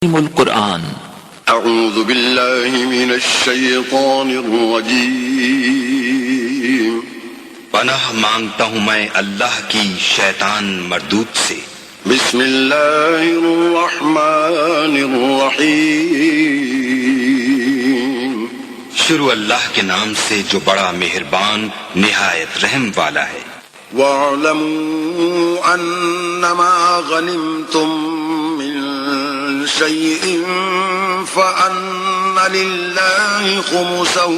القرآن اعوذ باللہ من الشیطان الرجیم پناہ مانگتا ہوں میں اللہ کی شیطان مردود سے۔ بسم اللہ الرحمن الرحیم شروع اللہ کے نام سے جو بڑا مہربان نہایت رحم والا ہے۔ وَاعْلَمُوا أَنَّمَا غَنِمْتُم مِّن شَيْءٍ فَأَنَّ لِلَّهِ خُمُسَهُ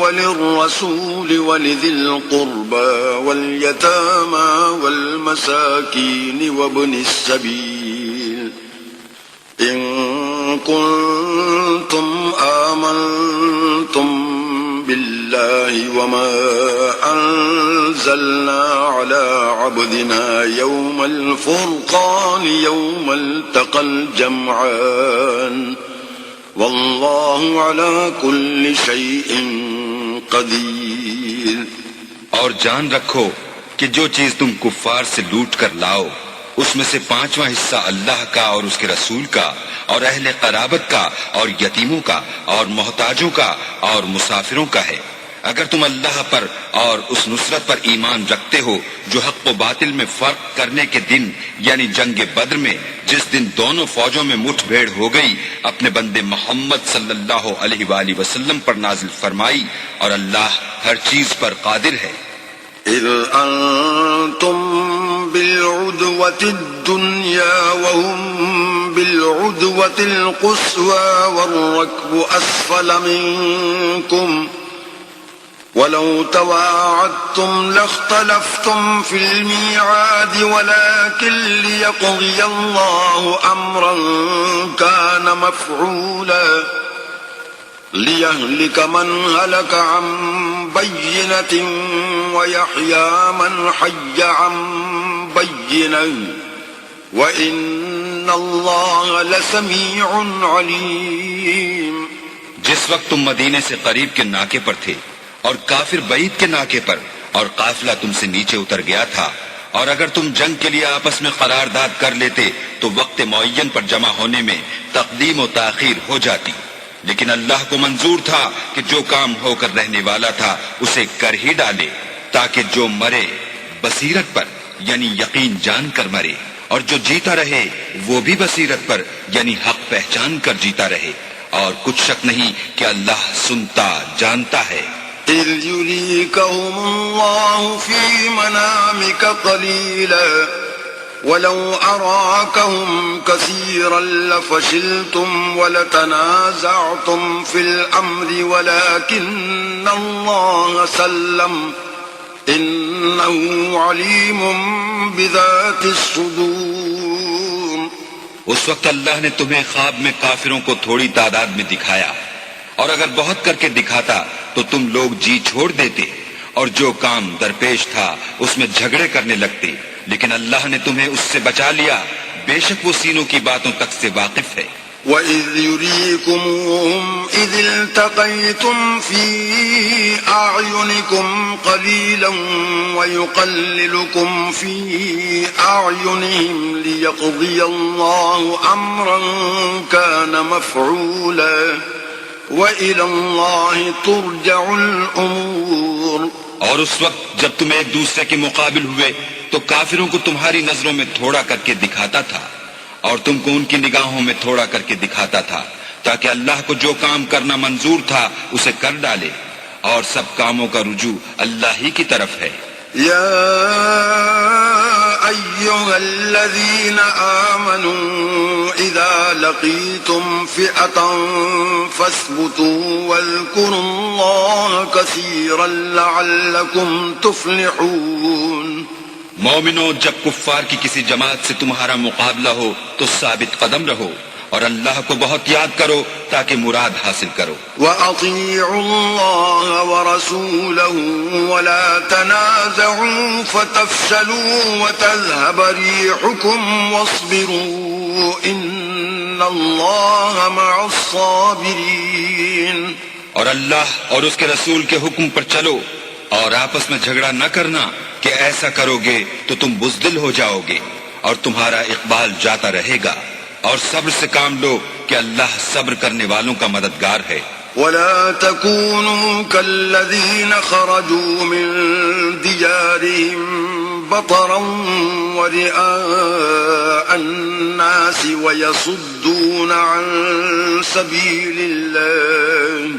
وَلِلرَّسُولِ وَلِذِي الْقُرْبَى وَالْيَتَامَى وَالْمَسَاكِينِ وَابْنِ السَّبِيلِ إِن كُنتُمْ آمنتم بالله وما أنزلنا على عبدنا يوم الفرقان يوم التقى الجمعان والله على كل شيء قدير۔ اور جان رکھو کہ جو چیز تم کفار سے لوٹ کر لاؤ اس میں سے 5واں حصہ اللہ کا اور اس کے رسول کا اور اہل قرابت کا اور یتیموں کا اور محتاجوں کا اور مسافروں کا ہے۔ اگر تم اللہ پر اور اس نصرت پر ایمان رکھتے ہو جو حق و باطل میں فرق کرنے کے دن یعنی جنگ بدر میں جس دن دونوں فوجوں میں مٹھ بھیڑ ہو گئی اپنے بندے محمد صلی اللہ علیہ وآلہ وسلم پر نازل فرمائی، اور اللہ ہر چیز پر قادر ہے۔ إذ أنتم بالعدوة الدنيا وهم بالعدوة القصوى والركب أسفل منكم ولو تواعدتم لاختلفتم في الميعاد ولكن ليقضي الله أمرا كان مفعولا ليهلك من هلك عن بينة ويحيى من حي عن بينة وإن الله لسميع عليم۔ جس وقت تم مدینے سے قریب کے ناکے پر تھے اور کافر بعید کے ناکے پر اور قافلہ تم سے نیچے اتر گیا تھا، اور اگر تم جنگ کے لیے آپس میں قرارداد کر لیتے تو وقت معین پر جمع ہونے میں تقدیم و تاخیر ہو جاتی، لیکن اللہ کو منظور تھا کہ جو کام ہو کر رہنے والا تھا اسے کر ہی ڈالے، تاکہ جو مرے بصیرت پر یعنی یقین جان کر مرے، اور جو جیتا رہے وہ بھی بصیرت پر یعنی حق پہچان کر جیتا رہے، اور کچھ شک نہیں کہ اللہ سنتا جانتا ہے۔ إذ يريكهم الله في منامك قليلا ولو أراكهم كثيرا لفشلتم ولتنازعتم في الأمر ولكن الله سلم إنه عليم بذات الصدور۔ اس وقت اللہ نے تمہیں خواب میں کافروں کو تھوڑی تعداد میں دکھایا، اور اگر بہت کر کے دکھاتا تو تم لوگ جی چھوڑ دیتے، اور جو کام درپیش تھا اس میں جھگڑے کرنے لگتے، لیکن اللہ نے تمہیں اس سے بچا لیا، بے شک وہ سینوں کی باتوں تک سے واقف ہے۔ وَإِذْ يُرِيكُمُوهُمْ إِذِ الْتَقَيْتُمْ فِي أَعْيُنِكُمْ قَلِيلًا وَيُقَلِّلُكُمْ فِي أَعْيُنِهِمْ لِيَقْضِيَ اللَّهُ أَمْرًا كَانَ مَفْعُولًا وَإِلَى اللَّهِ تُرْجَعُ الْأُمُورُ۔ اور اس وقت جب تم ایک دوسرے کے مقابل ہوئے تو کافروں کو تمہاری نظروں میں تھوڑا کر کے دکھاتا تھا، اور تم کو ان کی نگاہوں میں تھوڑا کر کے دکھاتا تھا، تاکہ اللہ کو جو کام کرنا منظور تھا اسے کر ڈالے، اور سب کاموں کا رجوع اللہ ہی کی طرف ہے۔ يا أيها الذين آمنوا إذا لقيتم فئة فاثبتوا واذكروا الله كثيرا لعلكم تفلحون۔ مومنو، جب کفار کی کسی جماعت سے تمہارا مقابلہ ہو تو ثابت قدم رہو، اور اللہ کو بہت یاد کرو تاکہ مراد حاصل کرو۔ وَأَطِيعُوا اللَّهَ وَرَسُولَهُ وَلَا تَنَازَعُوا فَتَفْشَلُوا وَتَذْهَبَ رِيحُكُمْ وَاصْبِرُوا إِنَّ اللَّهَ مَعَ الصَّابِرِينَ۔ اور اللہ اور اس کے رسول کے حکم پر چلو، اور آپس میں جھگڑا نہ کرنا کہ ایسا کرو گے تو تم بزدل ہو جاؤ گے، اور تمہارا اقبال جاتا رہے گا، اور صبر سے کام لو کہ اللہ صبر کرنے والوں کا مددگار ہے۔ ولا تكونوا كالذين خرجوا من ديارهم بطرا ورئاء الناس ويصدون عن سبيل الله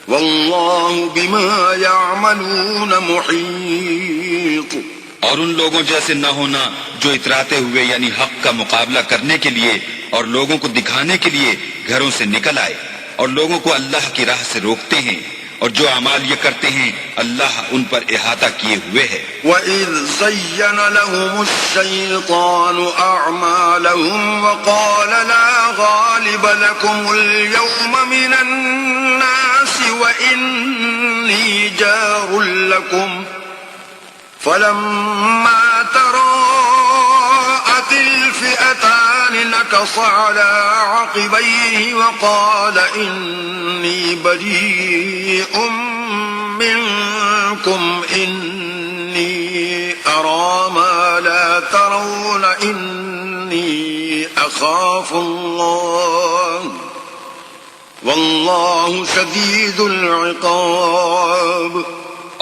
والله بما يعملون محيط۔ اور ان لوگوں جیسے نہ ہونا جو اتراتے ہوئے یعنی حق کا مقابلہ کرنے کے لیے اور لوگوں کو دکھانے کے لیے گھروں سے نکل آئے اور لوگوں کو اللہ کی راہ سے روکتے ہیں، اور جو اعمال یہ کرتے ہیں اللہ ان پر احاطہ کیے ہوئے ہے۔ وَإِذْ زَيَّنَ لَهُمُ الشَّيْطَانُ أَعْمَالَهُمْ وَقَالَ لَا غَالِبَ لَكُمُ الْيَوْمَ مِنَ النَّاسِ وَإِنِّي جَارٌ لَكُمْ فَلَمَّا تَرَاءَتِ الْفِئَتَانِ نَكَصَ عَلَى عَقِبَيْهِ وَقَالَ إِنِّي بَرِيءٌ مِّنكُمْ إِنِّي أَرَى مَا لَا تَرَوْنَ إِنِّي أَخَافُ اللَّهَ وَاللَّهُ شَدِيدُ الْعِقَابِ۔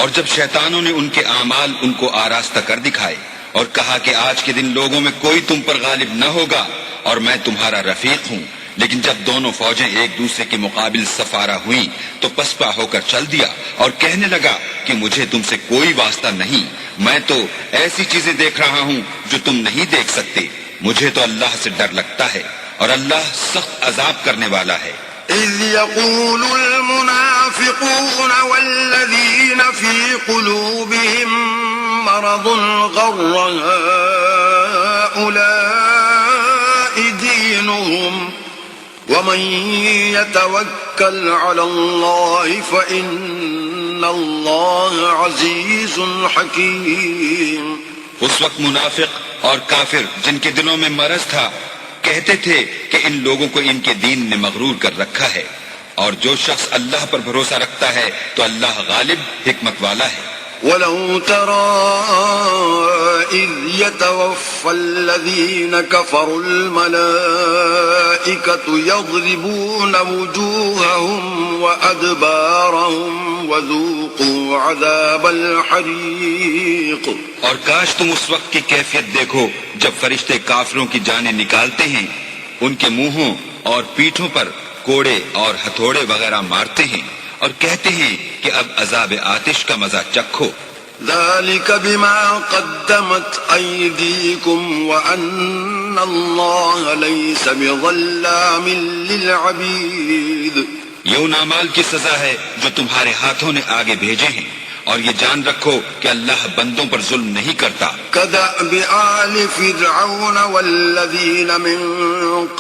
اور جب شیطانوں نے ان کے اعمال ان کو آراستہ کر دکھائے اور کہا کہ آج کے دن لوگوں میں کوئی تم پر غالب نہ ہوگا اور میں تمہارا رفیق ہوں، لیکن جب دونوں فوجیں ایک دوسرے کے مقابل سفارہ ہوئیں تو پسپا ہو کر چل دیا اور کہنے لگا کہ مجھے تم سے کوئی واسطہ نہیں، میں تو ایسی چیزیں دیکھ رہا ہوں جو تم نہیں دیکھ سکتے، مجھے تو اللہ سے ڈر لگتا ہے اور اللہ سخت عذاب کرنے والا ہے۔ إذ يقول المنافقون والذين في قلوبهم مرض غر هؤلاء دينهم ومن يتوكل على الله فإن الله عزيز حكيم۔ اس وقت منافق اور کافر جن کے دلوں میں مرض تھا کہتے تھے کہ ان لوگوں کو ان کے دین نے مغرور کر رکھا ہے، اور جو شخص اللہ پر بھروسہ رکھتا ہے تو اللہ غالب حکمت والا ہے۔ وَلَوْ تَرَىٰ إِذْ يَتَوَفَّى الَّذِينَ كَفَرُوا الْمَلَائِكَةُ يَضْرِبُونَ وُجُوهَهُمْ وَأَدْبَارَهُمْ وَذُوقُوا عَذَابَ الْحَرِيقِ۔ اور کاش تم اس وقت کی کیفیت دیکھو جب فرشتے کافروں کی جانیں نکالتے ہیں، ان کے منہوں اور پیٹھوں پر کوڑے اور ہتھوڑے وغیرہ مارتے ہیں اور کہتے ہیں کہ اب عذاب آتش کا مزہ چکھو۔ ذَلِكَ بِمَا قَدَّمَتْ أَيْدِيكُمْ وَأَنَّ اللَّهَ لَيْسَ بِظَلَّامٍ لِّلْعَبِيدِ۔ یہ ان اعمال کی سزا ہے جو تمہارے ہاتھوں نے آگے بھیجے ہیں، اور یہ جان رکھو کہ اللہ بندوں پر ظلم نہیں کرتا۔ كدأب آل فرعون والذين من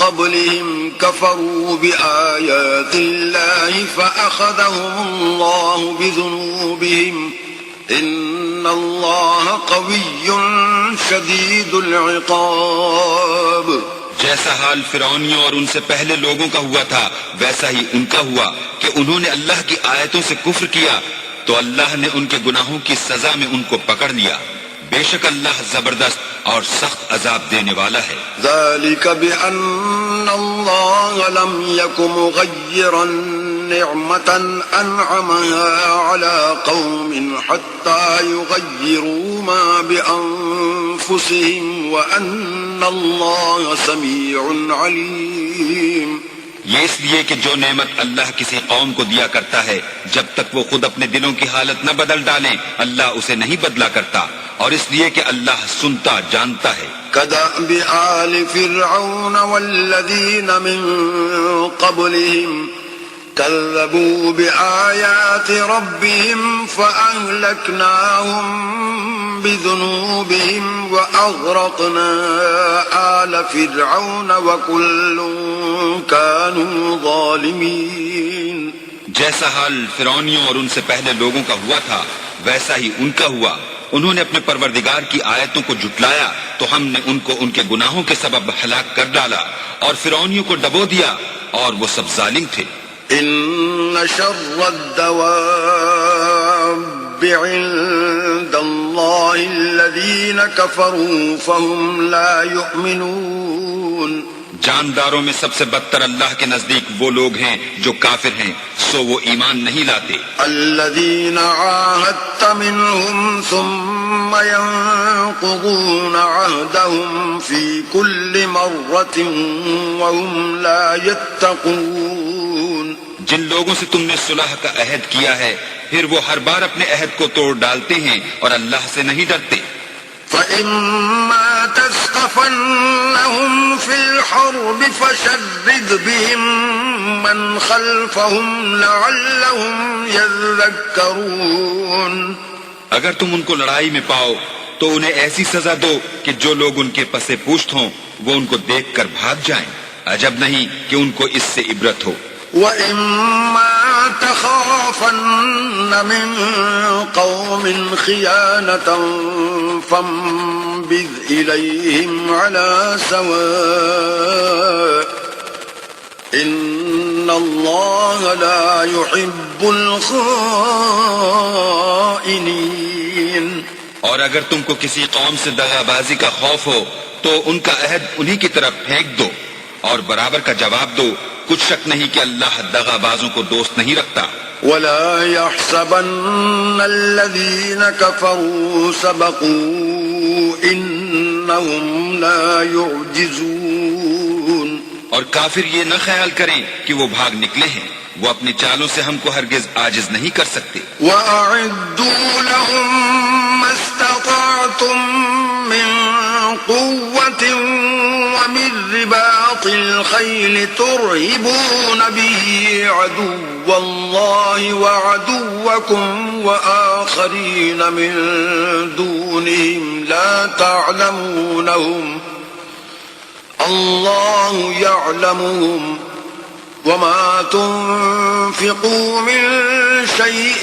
قبلهم كفروا بآيات الله فأخذهم الله بذنوبهم إن الله قوي شديد العقاب۔ جیسا حال فرعونیوں اور ان سے پہلے لوگوں کا ہوا تھا ویسا ہی ان کا ہوا کہ انہوں نے اللہ کی آیتوں سے کفر کیا تو اللہ نے ان کے گناہوں کی سزا میں ان کو پکڑ لیا، بے شک اللہ زبردست اور سخت عذاب دینے والا ہے۔ ذَلِكَ بِأَنَّ اللَّهَ لَمْ يَكُ مُغَيِّرًا نِعْمَةً أَنْعَمَهَا عَلَى قَوْمٍ حَتَّى يُغَيِّرُوا مَا بِأَنفُسِهِمْ وَأَنَّ اللَّهَ سَمِيعٌ عَلِيمٌ۔ یہ اس لیے کہ جو نعمت اللہ کسی قوم کو دیا کرتا ہے جب تک وہ خود اپنے دلوں کی حالت نہ بدل ڈالیں اللہ اسے نہیں بدلا کرتا، اور اس لیے کہ اللہ سنتا جانتا ہے۔ كدأب آل فرعون والذين من قبلهم كذبوا بآيات ربهم فأهلكناهم بذنوبهم وأغرقنا آل فرعون وكل كانوا ظالمين۔ جیسا حال فرعونیوں اور ان سے پہلے لوگوں کا ہوا تھا ویسا ہی ان کا ہوا، انہوں نے اپنے پروردگار کی آیتوں کو جھٹلایا تو ہم نے ان کو ان کے گناہوں کے سبب ہلاک کر ڈالا اور فرعونیوں کو ڈبو دیا اور وہ سب ظالم تھے۔ ان شر الدواب عند الله الذين كفروا فهم لا يؤمنون۔ جانداروں میں سب سے بدتر اللہ کے نزدیک وہ لوگ ہیں جو کافر ہیں، سو وہ ایمان نہیں لاتے۔ الذين عاهدت منهم ثم ينقضون عهدهم في كل مرة وهم لا يتقون۔ جن لوگوں سے تم نے صلح کا عہد کیا ہے پھر وہ ہر بار اپنے عہد کو توڑ ڈالتے ہیں اور اللہ سے نہیں ڈرتے۔ فإما تثقفنهم في الحرب فشرد بهم من خلفهم لعلهم يذكرون۔ اگر تم ان کو لڑائی میں پاؤ تو انہیں ایسی سزا دو کہ جو لوگ ان کے پسے پوشت ہوں وہ ان کو دیکھ کر بھاگ جائیں، عجب نہیں کہ ان کو اس سے عبرت ہو۔ وَإِمَّا تَخَافَنَّ مِن قَوْمٍ خِيَانَةً فَانبِذْ إِلَيْهِمْ عَلَى سَوَاءٍ إِنَّ اللَّهَ لَا يُحِبُّ الْخَائِنِينَ۔ اور اگر تم کو کسی قوم سے دغا بازی کا خوف ہو تو ان کا عہد انہی کی طرف پھینک دو اور برابر کا جواب دو، کچھ شک نہیں کہ اللہ دغا بازوں کو دوست نہیں رکھتا۔ وَلَا يَحْسَبَنَّ الَّذِينَ كَفَرُوا سَبَقُوا إِنَّهُمْ لَا يُعْجِزُونَ۔ اور کافر یہ نہ خیال کریں کہ وہ بھاگ نکلے ہیں، وہ اپنی چالوں سے ہم کو ہرگز عاجز نہیں کر سکتے۔ وَأَعِدُّوا لَهُم مَّا اسْتَطَعْتُم مِّن قُوَّةٍ وَمِن رِّبَاطِ الْخَيْلِ تُرْهِبُونَ بِهِ عَدُوَّ اللَّهِ وَعَدُوَّكُمْ وَآخَرِينَ مِن دُونِهِمْ لَا تَعْلَمُونَهُمْ اللَّهُ يَعْلَمُهُمْ وَمَا تُنفِقُوا مِن شَيْءٍ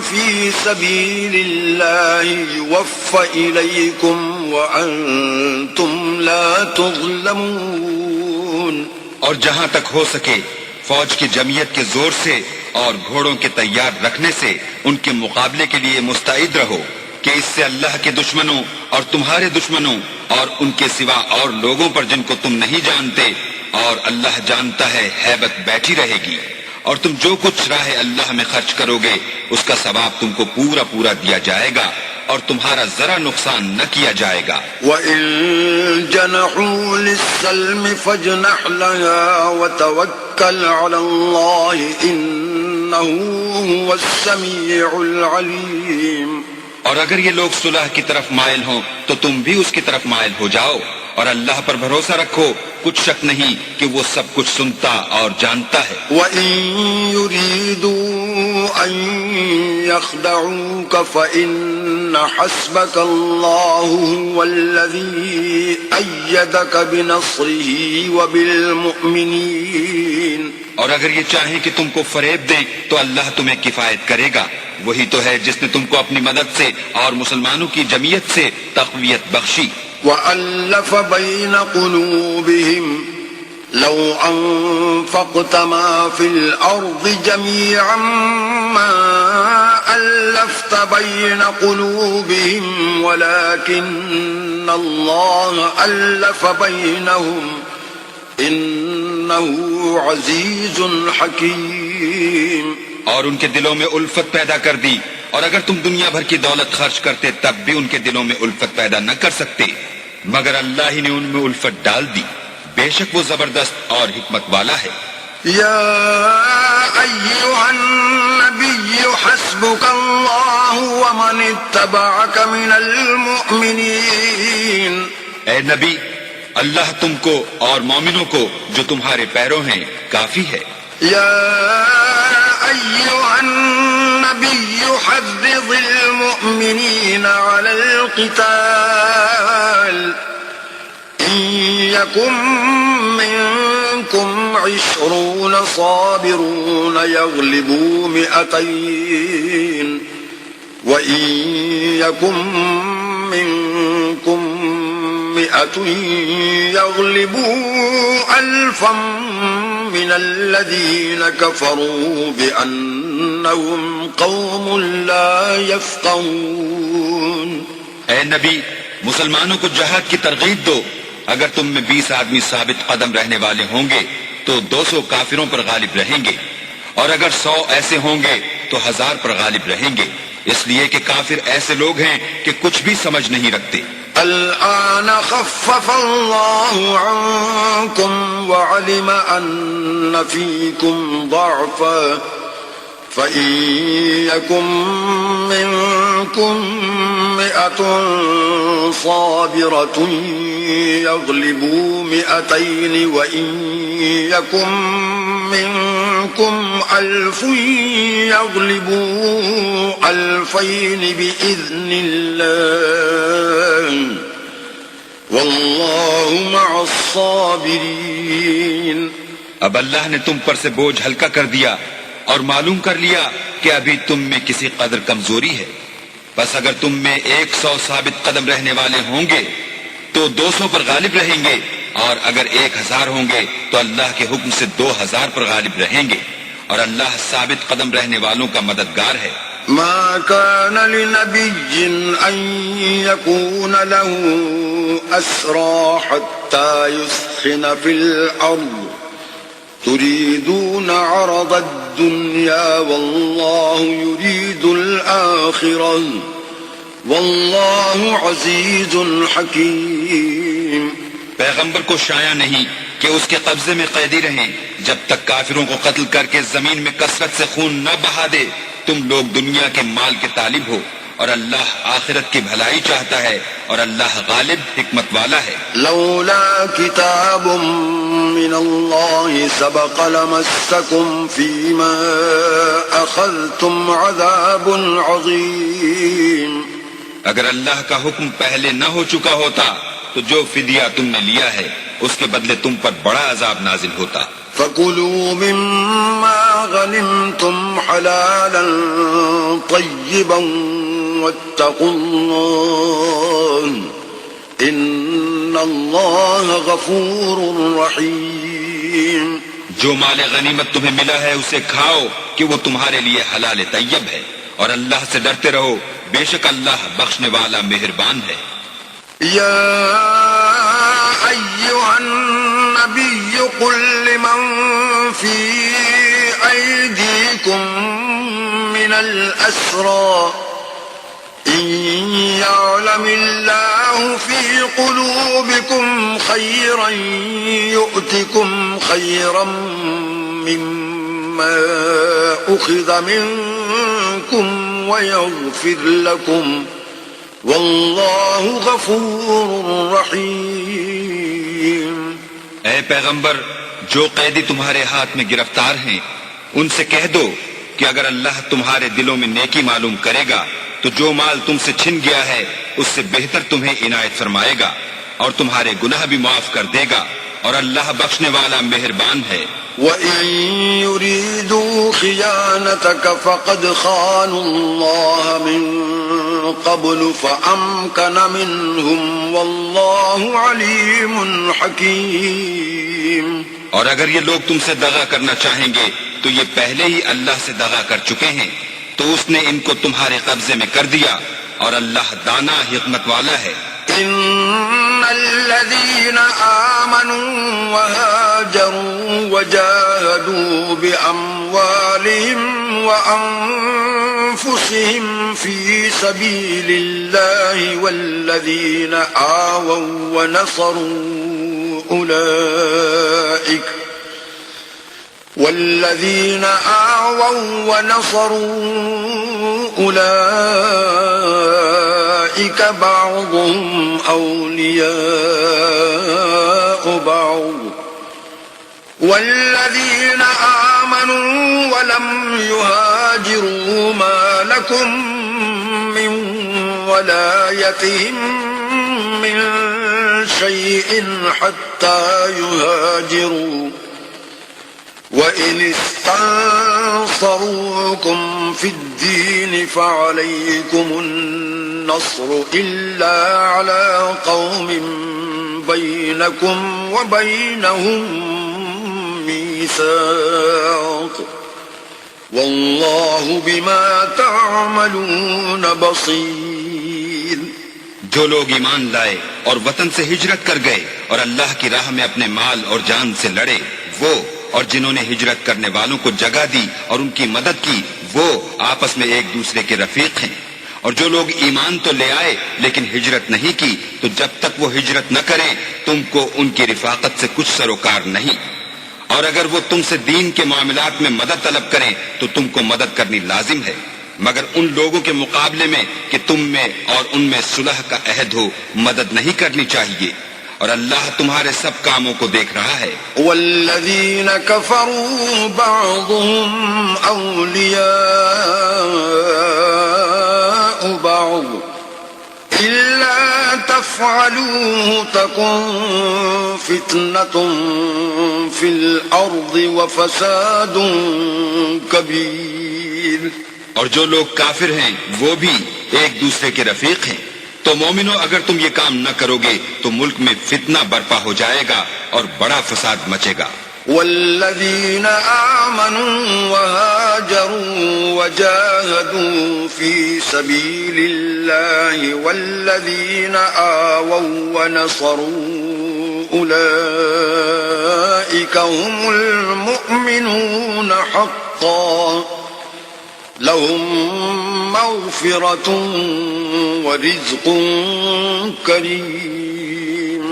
فِي سَبِيلِ اللَّهِ يُوَفَّ إِلَيْكُمْ وَأَنتُمْ لَا تُظْلَمُونَ۔ اور جہاں تک ہو سکے فوج کی جمعیت کے زور سے اور گھوڑوں کے تیار رکھنے سے ان کے مقابلے کے لیے مستعد رہو کہ اس سے اللہ کے دشمنوں اور تمہارے دشمنوں اور ان کے سوا اور لوگوں پر جن کو تم نہیں جانتے اور اللہ جانتا ہے ہیبت بیٹھی رہے گی، اور تم جو کچھ راہ اللہ میں خرچ کرو گے اس کا ثواب تم کو پورا پورا دیا جائے گا اور تمہارا ذرا نقصان نہ کیا جائے گا۔ وَإِن جَنَحُوا لِلسَّلْمِ فَاجْنَحْ لَهَا وَتَوَكَّلْ عَلَى اللَّهِ إِنَّهُ هُوَ السَّمِيعُ الْعَلِيمُ۔ اور اگر یہ لوگ صلح کی طرف مائل ہوں تو تم بھی اس کی طرف مائل ہو جاؤ اور اللہ پر بھروسہ رکھو، کچھ شک نہیں کہ وہ سب کچھ سنتا اور جانتا ہے۔ وَإِن يُرِيدُوا أَن يَخْدَعُوكَ فَإِنَّ حَسْبَكَ اللَّهُ هُوَ الَّذِي أَيَّدَكَ بِنَصْرِهِ وَبِالْمُؤْمِنِينَ۔ اور اگر یہ چاہیں کہ تم کو فریب دیں تو اللہ تمہیں کفایت کرے گا، وہی تو ہے جس نے تم کو اپنی مدد سے اور مسلمانوں کی جمعیت سے تقویت بخشی۔ وَأَلَّفَ بَيْنَ قُلُوبِهِمْ لَوْ أَنفَقْتَ مَا فِي الْأَرْضِ جَمِيعًا مَا أَلَّفْتَ بَيْنَ قُلُوبِهِمْ وَلَكِنَّ اللَّهَ أَلَّفَ بَيْنَهُمْ إِنَّهُ عَزِيزٌ حَكِيمٌ۔ اور ان کے دلوں میں الفت پیدا کر دی، اور اگر تم دنیا بھر کی دولت خرچ کرتے تب بھی ان کے دلوں میں الفت پیدا نہ کر سکتے، مگر اللہ ہی نے ان میں الفت ڈال دی، بے شک وہ زبردست اور حکمت والا ہے۔ یا ایھا النبی حسبک اللہ ومن اتبعک من المؤمنین۔ اے نبی، اللہ تم کو اور مومنوں کو جو تمہارے پیروں ہیں کافی ہے۔ یا ایھا النبی حرض المؤمنین علی القتال ان یکن منکم 20 صابرون یغلبوا 200 وَإِن يَكُن مِّنكُم 100 يَغْلِبُوا 1000 مِّنَ الَّذِينَ كَفَرُوا بِأَنَّهُمْ قَوْمٌ لَّا يَفْقَهُونَ۔ اے نبی، مسلمانوں کو جہاد کی ترغیب دو اگر تم میں 20 آدمی ثابت قدم رہنے والے ہوں گے تو 200 کافروں پر غالب رہیں گے، اور اگر 100 ایسے ہوں گے تو 1000 پر غالب رہیں گے، اس لیے کہ کافر ایسے لوگ ہیں کہ کچھ بھی سمجھ نہیں رکھتے۔ الآن خفف الله عنكم وعلم أن فيكم ضعفا فإن يكن منكم 100 صابرة يغلبوا 200 وإن يكن منكم 1000 يغلبوا 2000 بإذن الله والله مع الصابرين۔ اب اللہ نے تم پر سے بوجھ ہلکا کر دیا اور معلوم کر لیا کہ ابھی تم میں کسی قدر کمزوری ہے، بس اگر تم میں 100 ثابت قدم رہنے والے ہوں گے تو 200 پر غالب رہیں گے، اور اگر 1000 ہوں گے تو اللہ کے حکم سے 2000 پر غالب رہیں گے، اور اللہ ثابت قدم رہنے والوں کا مددگار ہے۔ ما كان لنبي أن يكون له أسرى حتى يثخن في الأرض تريدون عرض الدنيا والله يريد الآخرة والله عزيز حكيم۔ پیغمبر کو شایع نہیں کہ اس کے قبضے میں قیدی رہیں جب تک کافروں کو قتل کر کے زمین میں کثرت سے خون نہ بہا دے۔ تم لوگ دنیا کے مال کے طالب ہو اور اللہ آخرت کی بھلائی چاہتا ہے، اور اللہ غالب حکمت والا ہے۔ لولا كتاب من الله سبق لمسكم فيما أخذتم عذاب عظيم۔ اگر اللہ کا حکم پہلے نہ ہو چکا ہوتا تو جو فدیہ تم نے لیا ہے اس کے بدلے تم پر بڑا عذاب نازل ہوتا۔ فَكُلُوا مِمَّا غَنِمْتُمْ حَلَالًا طَيِّبًا وَاتَّقُوا اللَّهَ إِنَّ اللَّهَ غَفُورٌ رَحِيمٌ۔ جو مال غنیمت تمہیں ملا ہے اسے کھاؤ کہ وہ تمہارے لیے حلال طیب ہے، اور اللہ سے ڈرتے رہو، بے شک اللہ بخشنے والا مہربان ہے۔ يا أيها النبي قل لمن في أيديكم من الأسرى إن يعلم الله في قلوبكم خيرا يؤتكم خيرا مما أخذ منكم ويغفر لكم واللہ غفور رحیم۔ اے پیغمبر، جو قیدی تمہارے ہاتھ میں گرفتار ہیں ان سے کہہ دو کہ اگر اللہ تمہارے دلوں میں نیکی معلوم کرے گا تو جو مال تم سے چھن گیا ہے اس سے بہتر تمہیں عنایت فرمائے گا، اور تمہارے گناہ بھی معاف کر دے گا، اور اللہ بخشنے والا مہربان ہے۔ وَإِن يُرِيدُوا خِيَانَتَكَ فَقَدْ خَانُوا اللَّهَ مِن قَبْلُ فَأَمْكَنَ مِنْهُمْ وَاللَّهُ عَلِيمٌ حَكِيمٌ۔ اور اگر یہ لوگ تم سے دغا کرنا چاہیں گے تو یہ پہلے ہی اللہ سے دغا کر چکے ہیں، تو اس نے ان کو تمہارے قبضے میں کر دیا، اور اللہ دانا حکمت والا ہے۔ إن الذين آمنوا وهاجروا وجاهدوا بأموالهم وأنفسهم في سبيل الله والذين آووا ونصروا أولئك بعضهم أولياء بعض والذين آمنوا ولم يهاجروا ما لكم من ولايتهم من شيء حتى يهاجروا وإن استنصروكم في الدين فعليكم النصر إلا على قوم بينكم وبينهم ميثاق والله بما تعملون بصير۔ جو لوگ ایمان لائے اور وطن سے ہجرت کر گئے اور اللہ کی راہ میں اپنے مال اور جان سے لڑے، وہ اور جنہوں نے ہجرت کرنے والوں کو جگہ دی اور ان کی مدد کی، وہ آپس میں ایک دوسرے کے رفیق ہیں۔ اور جو لوگ ایمان تو لے آئے لیکن ہجرت نہیں کی، تو جب تک وہ ہجرت نہ کریں تم کو ان کی رفاقت سے کچھ سروکار نہیں، اور اگر وہ تم سے دین کے معاملات میں مدد طلب کریں تو تم کو مدد کرنی لازم ہے، مگر ان لوگوں کے مقابلے میں کہ تم میں اور ان میں صلح کا عہد ہو مدد نہیں کرنی چاہیے، اور اللہ تمہارے سب کاموں کو دیکھ رہا ہے۔ والذین کفروا بعضهم اولیاء بعض إلا تفعلوه تكن فتنة في الأرض وفساد كبير۔ اور جو لوگ کافر ہیں وہ بھی ایک دوسرے کے رفیق ہیں، تو مومنو اگر تم یہ کام نہ کرو گے تو ملک میں فتنہ برپا ہو جائے گا اور بڑا فساد مچے گا۔ والذين آمنوا وهاجروا وجاهدوا في سبيل الله والذين آووا ونصروا أولئك هم المؤمنون حقا لهم مغفرة ورزق کریم۔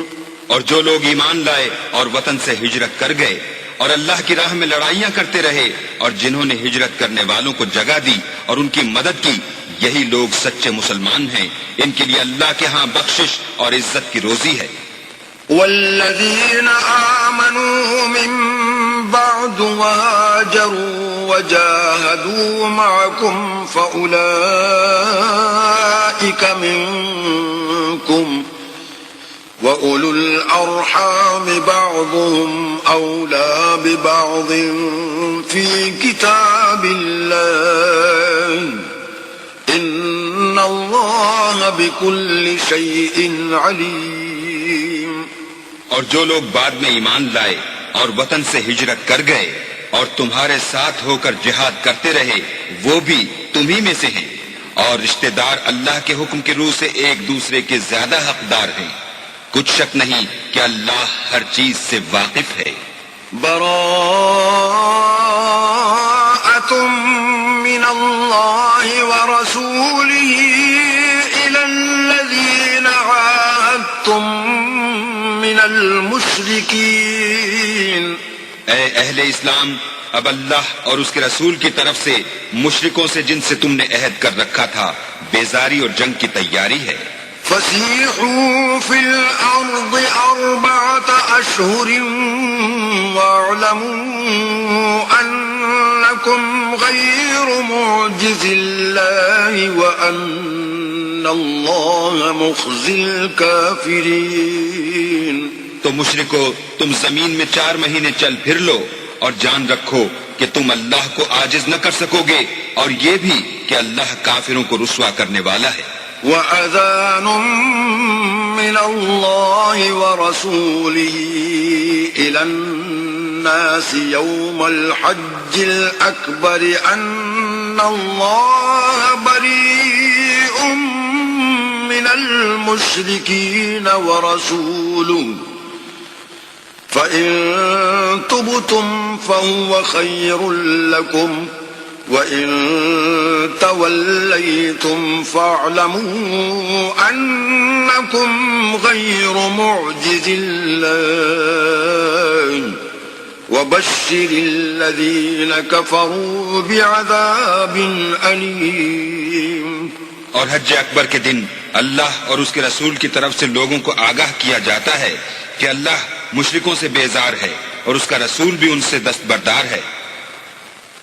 اور جو لوگ ایمان لائے اور وطن سے ہجرت کر گئے اور اللہ کی راہ میں لڑائیاں کرتے رہے اور جنہوں نے ہجرت کرنے والوں کو جگہ دی اور ان کی مدد کی، یہی لوگ سچے مسلمان ہیں، ان کے لیے اللہ کے ہاں بخشش اور عزت کی روزی ہے۔ والذین آمنوا من بعد وهاجروا وجاهدوا معكم فأولئك منكم وَأُولُو الْأَرْحَامِ بَعْضُهُمْ أَوْلَى بِبَعْضٍ فِي كِتَابِ اللَّهِ إِنَّ اللَّهَ بِكُلِّ شَيْءٍ عَلِيمٌ۔ اور جو لوگ بعد میں ایمان لائے اور وطن سے ہجرت کر گئے اور تمہارے ساتھ ہو کر جہاد کرتے رہے، وہ بھی تمہیں میں سے ہیں، اور رشتہ دار اللہ کے حکم کی روح سے ایک دوسرے کے زیادہ حقدار ہیں۔ کچھ شک نہیں کہ اللہ ہر چیز سے واقف ہے۔ براءۃ من اللہ ورسولہ الی الذین عاہدتم من المشرکین۔ اے اہل اسلام، اب اللہ اور اس کے رسول کی طرف سے مشرکوں سے جن سے تم نے عہد کر رکھا تھا بیزاری اور جنگ کی تیاری ہے۔ فسیحوا فی الارض 4 اشہر واعلموا انکم غیر معجز اللہ وان اللہ مخزی الکافرین۔ تو مشرکو، تم زمین میں 4 مہینے چل پھر لو اور جان رکھو کہ تم اللہ کو عاجز نہ کر سکو گے، اور یہ بھی کہ اللہ کافروں کو رسوا کرنے والا ہے۔ وَأَذَانٌ مِّنَ اللَّهِ وَرَسُولِهِ إِلَى النَّاسِ يَوْمَ الْحَجِّ الْأَكْبَرِ أَنَّ اللَّهَ بَرِيءٌ مِّنَ الْمُشْرِكِينَ وَرَسُولُهُ فَإِن تُبْتُمْ فَهُوَ خَيْرٌ لَّكُمْ وَإِن تَوَلَّيْتُمْ فَاعْلَمُوا أَنَّكُمْ غَيْرُ مُعْجِزِ اللَّهِ وَبَشِّرِ الَّذِينَ كَفَرُوا بِعَذَابٍ أَلِيمٍ۔ اور حج اکبر کے دن اللہ اور اس کے رسول کی طرف سے لوگوں کو آگاہ کیا جاتا ہے کہ اللہ مشرکوں سے بیزار ہے اور اس کا رسول بھی ان سے دستبردار ہے۔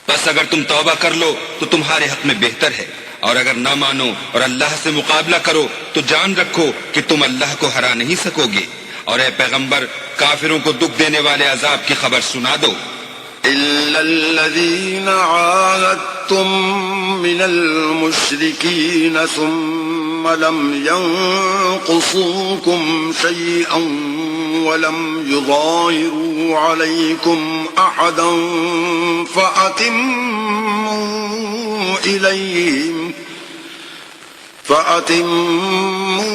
بس اگر تم توبہ کر لو تو تمہارے حق میں بہتر ہے، اور اگر نہ مانو اور اللہ سے مقابلہ کرو تو جان رکھو کہ تم اللہ کو ہرا نہیں سکو گے، اور اے پیغمبر کافروں کو دکھ دینے والے عذاب کی خبر سنا دو۔ إِلَّا الَّذِينَ عَاهَدتُّم مِّنَ الْمُشْرِكِينَ ثُمَّ لَمْ يَنقُصُوكُمْ شَيْئًا وَلَمْ يُظَاهِرُوا عَلَيْكُمْ أَحَدًا فَأَتِمُّوا إِلَيْهِمْ فأتموا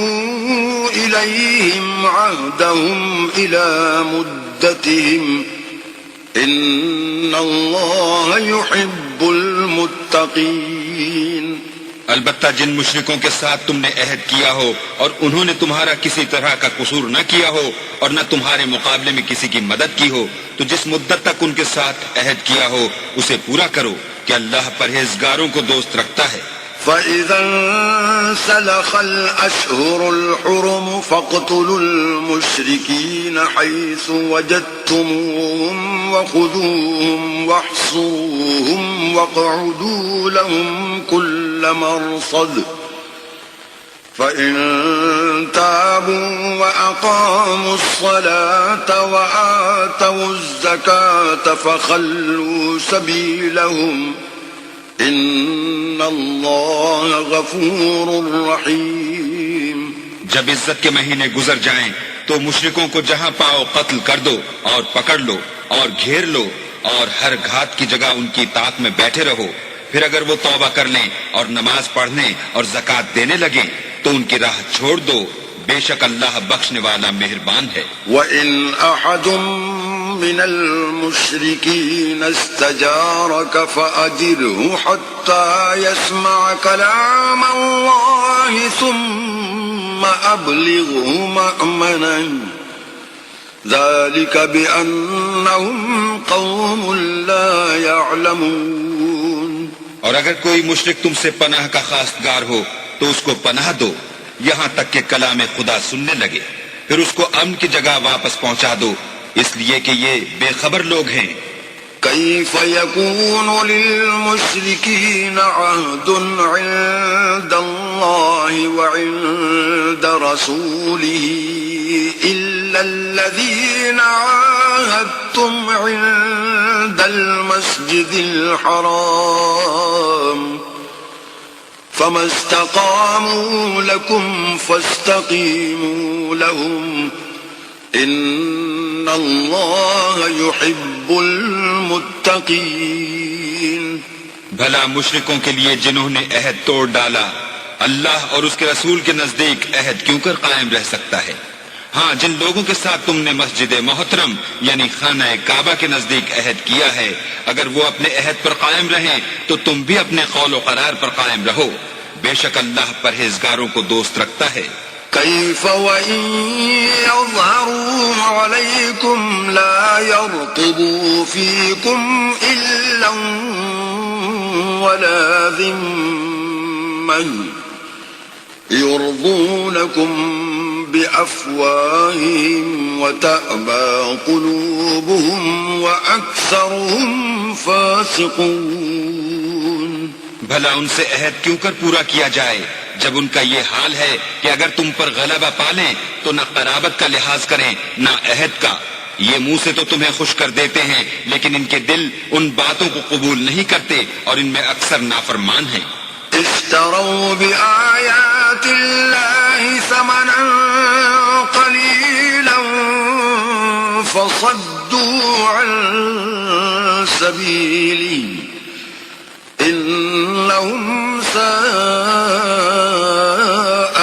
إليهم عهدهم إلى مدتهم إن الله يحب المتقين. البتہ جن مشرکوں کے ساتھ تم نے عہد کیا ہو اور انہوں نے تمہارا کسی طرح کا قصور نہ کیا ہو اور نہ تمہارے مقابلے میں کسی کی مدد کی ہو تو جس مدت تک ان کے ساتھ عہد کیا ہو اسے پورا کرو کہ اللہ پرہیزگاروں کو دوست رکھتا ہے. فَإِذَا انسَلَخَ الْأَشْهُرُ الْحُرُمُ فَاقْتُلُوا الْمُشْرِكِينَ حَيْثُ وَجَدتُّمُوهُمْ وَخُذُوهُمْ وَاحْصُرُوهُمْ وَاقْعُدُوا لَهُمْ كُلَّ مَرْصَدٍ فَإِن تَابُوا وَأَقَامُوا الصَّلَاةَ وَآتَوُا الزَّكَاةَ فَخَلُّوا سَبِيلَهُمْ ان اللہ غفور رحیم. جب عزت کے مہینے گزر جائیں تو مشرکوں کو جہاں پاؤ قتل کر دو اور پکڑ لو اور گھیر لو اور ہر گھات کی جگہ ان کی طاق میں بیٹھے رہو. پھر اگر وہ توبہ کر لیں اور نماز پڑھنے اور زکوٰۃ دینے لگیں تو ان کی راہ چھوڑ دو، بے شک اللہ بخشنے والا مہربان ہے. وَإِنْ أَحَدٌ مِّنَ الْمُشْرِكِينَ اسْتَجَارَكَ فَأَجِرْهُ حَتَّى يَسْمَعَ كَلَامَ اللَّهِ ثُمَّ أَبْلِغْهُ مَأْمَنَهُ ذَلِكَ بِأَنَّهُمْ قَوْمٌ لَا يَعْلَمُونَ. اور اگر کوئی مشرک تم سے پناہ کا خواستگار ہو تو اس کو پناہ دو یہاں تک کہ کلام خدا سننے لگے، پھر اس کو امن کی جگہ واپس پہنچا دو، اس لیے کہ یہ بے خبر لوگ ہیں. كيف يكون للمشركين عهد عند الله وعند رسوله إلا الذين عاهدتم عند المسجد الحرام فما استقاموا لكم فاستقيموا لهم ان اللہ يحب المتقین. بھلا مشرکوں کے لیے جنہوں نے عہد توڑ ڈالا اللہ اور اس کے رسول کے نزدیک عہد کیوں کر قائم رہ سکتا ہے؟ ہاں، جن لوگوں کے ساتھ تم نے مسجد محترم یعنی خانہ کعبہ کے نزدیک عہد کیا ہے اگر وہ اپنے عہد پر قائم رہیں تو تم بھی اپنے قول و قرار پر قائم رہو، بے شک اللہ پرہیزگاروں کو دوست رکھتا ہے. كيف وإن يظهروا عليكم لا يرقبوا فيكم إلا ولا ذمة يرضونكم بأفواههم وتأبى قلوبهم وأكثرهم فاسقون. بھلا ان سے عہد کیوں کر پورا کیا جائے جب ان کا یہ حال ہے کہ اگر تم پر غلبہ پالیں تو نہ قرابت کا لحاظ کریں نہ عہد کا. یہ منہ سے تو تمہیں خوش کر دیتے ہیں لیکن ان کے دل ان باتوں کو قبول نہیں کرتے اور ان میں اکثر نافرمان ہیں. اشتروا بآیات اللہ ثمنا قلیلا فصدوا عن سبیلہ انہم ساء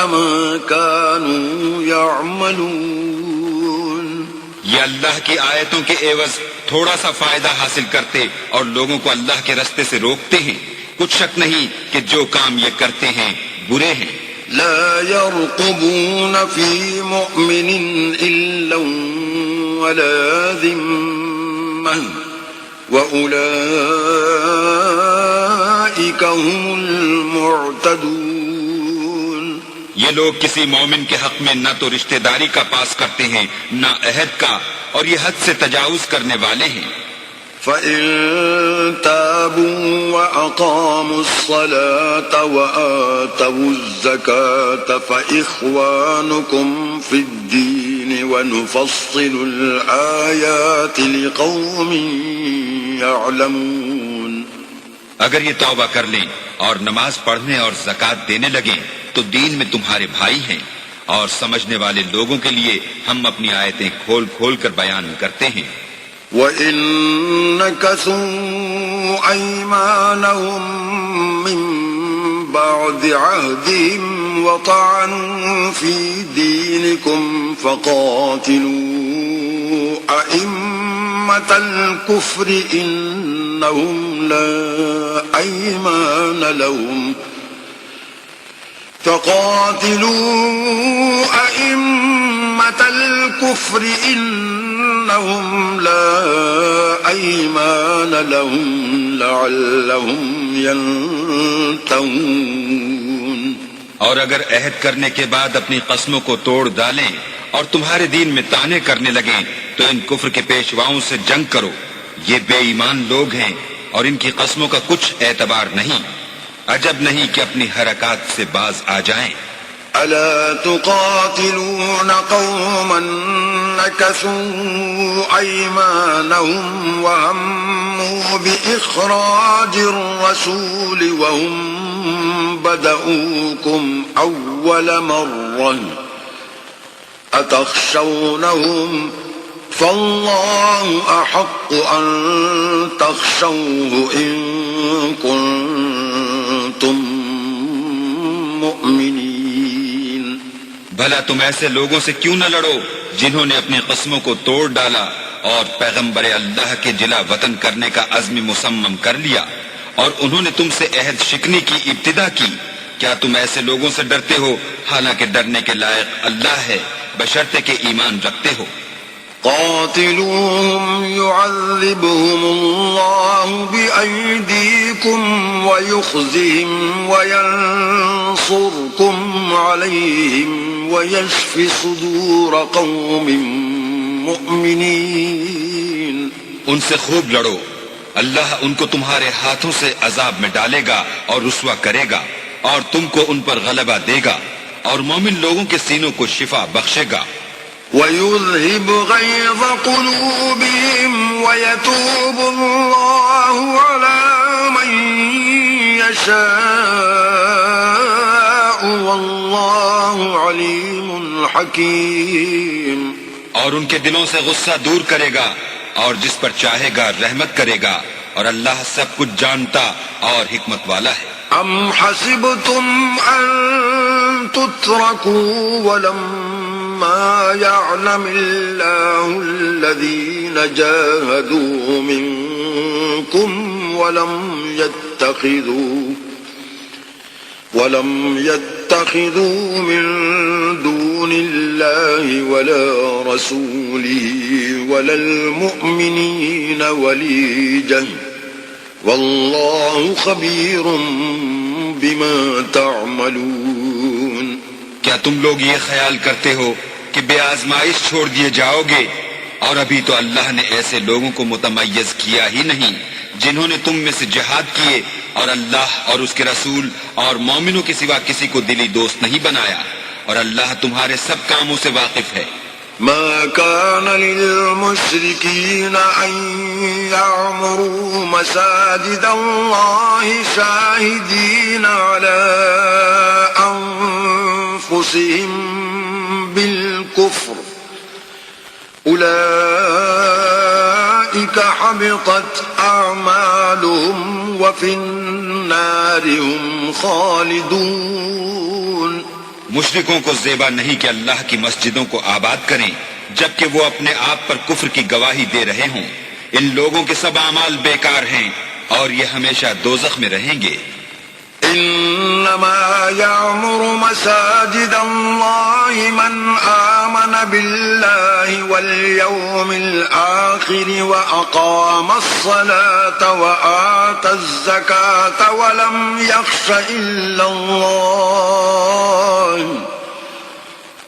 ما كانوا يعملون. یہ اللہ کی آیتوں کے عوض تھوڑا سا فائدہ حاصل کرتے اور لوگوں کو اللہ کے رستے سے روکتے ہیں. کچھ شک نہیں کہ جو کام یہ کرتے ہیں برے ہیں. لا يرقبون في مؤمن إلا ولا ذمة وأولئك هم المعتدون. یہ لوگ کسی مومن کے حق میں نہ تو رشتہ داری کا پاس کرتے ہیں نہ عہد کا اور یہ حد سے تجاوز کرنے والے ہیں. فَإِن تَابُوا وَأَقَامُوا الصَّلَاةَ وَآتَوُا الزَّكَاةَ فَإِخْوَانُكُمْ فِي الدِّينِ وَنُفَصِّلُ الْآيَاتِ لِقَوْمٍ يَعْلَمُونَ. اگر یہ توبہ کر لیں اور نماز پڑھنے اور زکوٰۃ دینے لگیں تو دین میں تمہارے بھائی ہیں اور سمجھنے والے لوگوں کے لیے ہم اپنی آیتیں کھول کھول کر بیان کرتے ہیں. وَإِن نَكَثُوا أَيْمَانَهُم مِّن بَعْدِ عَهْدِهِمْ وطعنوا في دينكم فقاتلوا أئمة الكفر إنهم لا أيمان لهم لعلهم ينتهون. اور اگر عہد کرنے کے بعد اپنی قسموں کو توڑ ڈالیں اور تمہارے دین میں طعنے کرنے لگیں تو ان کفر کے پیشواؤں سے جنگ کرو. یہ بے ایمان لوگ ہیں اور ان کی قسموں کا کچھ اعتبار نہیں. عجب نہیں کہ اپنی حرکات سے باز آ جائیں. ألا تقاتلون قوما نكثوا أيمانهم وهموا بإخراج الرسول وهم بدؤوكم أول مرة أتخشونهم فالله أحق أن تخشوه إن كنتم مؤمنين. بھلا تم ایسے لوگوں سے کیوں نہ لڑو جنہوں نے اپنی قسموں کو توڑ ڈالا اور پیغمبر اللہ کے جلا وطن کرنے کا عزم مصمم کر لیا اور انہوں نے تم سے عہد شکنی کی ابتدا کی. کیا تم ایسے لوگوں سے ڈرتے ہو حالانکہ ڈرنے کے لائق اللہ ہے بشرطے کہ ایمان رکھتے ہو. قاتلوهم يعذبهم الله بأيديكم ويخزهم وينصركم عليهم ويشفي صدور قوم مؤمنين. ان سے خوب لڑو، اللہ ان کو تمہارے ہاتھوں سے عذاب میں ڈالے گا اور رسوا کرے گا اور تم کو ان پر غلبہ دے گا اور مومن لوگوں کے سینوں کو شفا بخشے گا. وَيُذْهِبْ غَيْظَ قُلُوبِهِمْ وَيَتُوبُ اللَّهُ عَلَى مَن يَشَاءُ وَاللَّهُ عَلِيمٌ حَكِيمٌ. اور ان کے دلوں سے غصہ دور کرے گا اور جس پر چاہے گا رحمت کرے گا اور اللہ سب کچھ جانتا اور حکمت والا ہے. أَمْ حَسِبْتُمْ أَن تُتْرَكُوا وَلَمَّا يَعْلَمِ اللَّهُ الَّذِينَ جَاهَدُوا مِنكُمْ وَلَمْ يَتَّخِذُوا مِن دُونِ اللَّهِ وَلَا رَسُولِهِ وَلَا الْمُؤْمِنِينَ وَلِيجَةً وَاللَّهُ خَبِيرٌ بِمَا تَعْمَلُونَ. کیا تم لوگ یہ خیال کرتے ہو کہ بے آزمائش چھوڑ دیے جاؤ گے؟ اور ابھی تو اللہ نے ایسے لوگوں کو متمیز کیا ہی نہیں جنہوں نے تم میں سے جہاد کیے اور اللہ اور اس کے رسول اور مومنوں کے سوا کسی کو دلی دوست نہیں بنایا اور اللہ تمہارے سب کاموں سے واقف ہے. ما كان للمشركين أن يعمروا مساجد الله شاهدين على أنفسهم بالكفر أولئك حبطت أعمالهم وفي النار هم خالدون. مشرکوں کو زیبا نہیں کہ اللہ کی مسجدوں کو آباد کریں جبکہ وہ اپنے آپ پر کفر کی گواہی دے رہے ہوں. ان لوگوں کے سب اعمال بیکار ہیں اور یہ ہمیشہ دوزخ میں رہیں گے. انما يعمر مساجد الله من آمن بالله واليوم الآخر وأقام الصلاة وآتى الزكاة ولم يخش إلا الله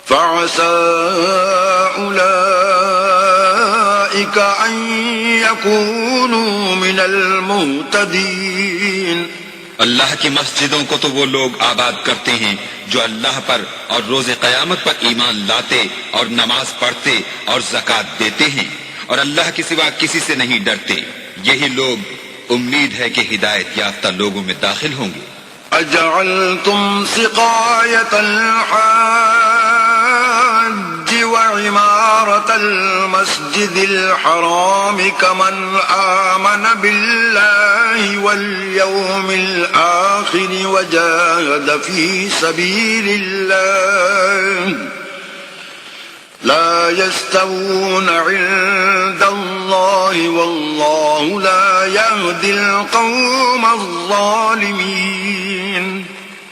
فعسى أولئك أن يكونوا من المهتدين. اللہ کی مسجدوں کو تو وہ لوگ آباد کرتے ہیں جو اللہ پر اور روز قیامت پر ایمان لاتے اور نماز پڑھتے اور زکوٰۃ دیتے ہیں اور اللہ کے سوا کسی سے نہیں ڈرتے. یہی لوگ امید ہے کہ ہدایت یافتہ لوگوں میں داخل ہوں گے. اجعلتم سقایت الحاج وعمارة المسجد الحرام كمن آمن بالله بالله واليوم الآخر وجاهد في سبيل الله لا يستوون عند الله والله لا يهدي القوم الظالمين.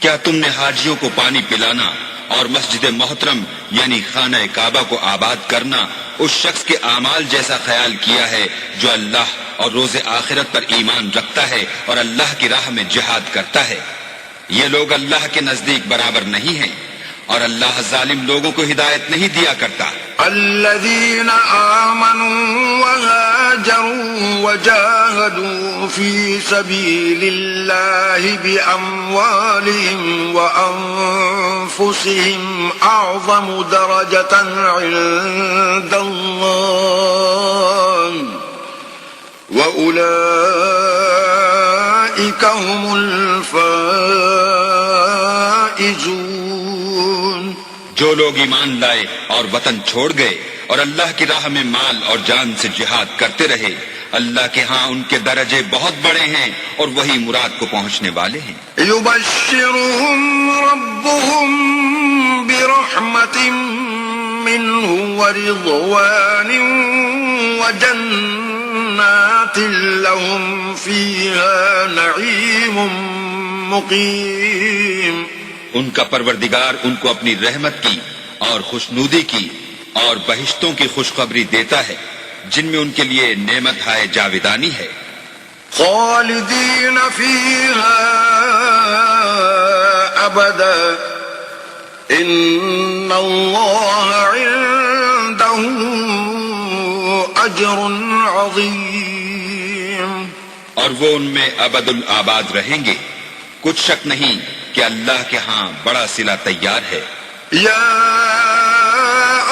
کیا تم نے حاجیوں کو پانی پلانا اور مسجد محترم یعنی خانہ کعبہ کو آباد کرنا اس شخص کے اعمال جیسا خیال کیا ہے جو اللہ اور روز آخرت پر ایمان رکھتا ہے اور اللہ کی راہ میں جہاد کرتا ہے؟ یہ لوگ اللہ کے نزدیک برابر نہیں ہیں اور اللہ ظالم لوگوں کو ہدایت نہیں دیا کرتا. الذين آمنوا وهاجروا وجاهدوا في سبيل الله بأموالهم وأنفسهم أعظم درجة عند الله وأولئك هم الفائزون. جو لوگ ایمان لائے اور وطن چھوڑ گئے اور اللہ کی راہ میں مال اور جان سے جہاد کرتے رہے اللہ کے ہاں ان کے درجے بہت بڑے ہیں اور وہی مراد کو پہنچنے والے ہیں. يبشرهم ربهم برحمة منه ورضوان وجنات لهم فيها نعيم مقيم. ان کا پروردگار ان کو اپنی رحمت کی اور خوشنودی کی اور بہشتوں کی خوشخبری دیتا ہے جن میں ان کے لیے نعمت ہائے جاویدانی ہے. خالدین فیہا ابدا ان اللہ عنده اجر عظیم. اور وہ ان میں ابد الآباد رہیں گے، کچھ شک نہیں کہ اللہ کے ہاں بڑا صلہ تیار ہے. یا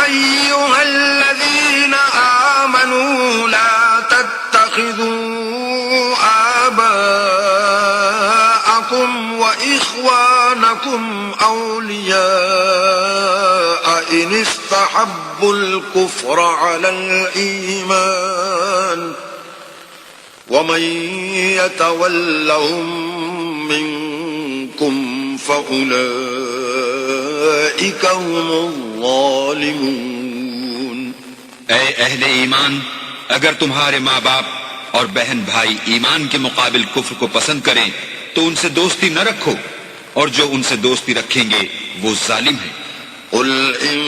ایھا الذین آمنوا لا تتخذوا آباءکم وإخوانکم اولیاء ان استحبوا الكفر علی الایمان ومن يتولهم منكم فأولئك هم الظالمون. اے اہل ایمان، اگر تمہارے ماں باپ اور بہن بھائی ایمان کے مقابل کفر کو پسند کریں تو ان سے دوستی نہ رکھو، اور جو ان سے دوستی رکھیں گے وہ ظالم ہیں. قل إن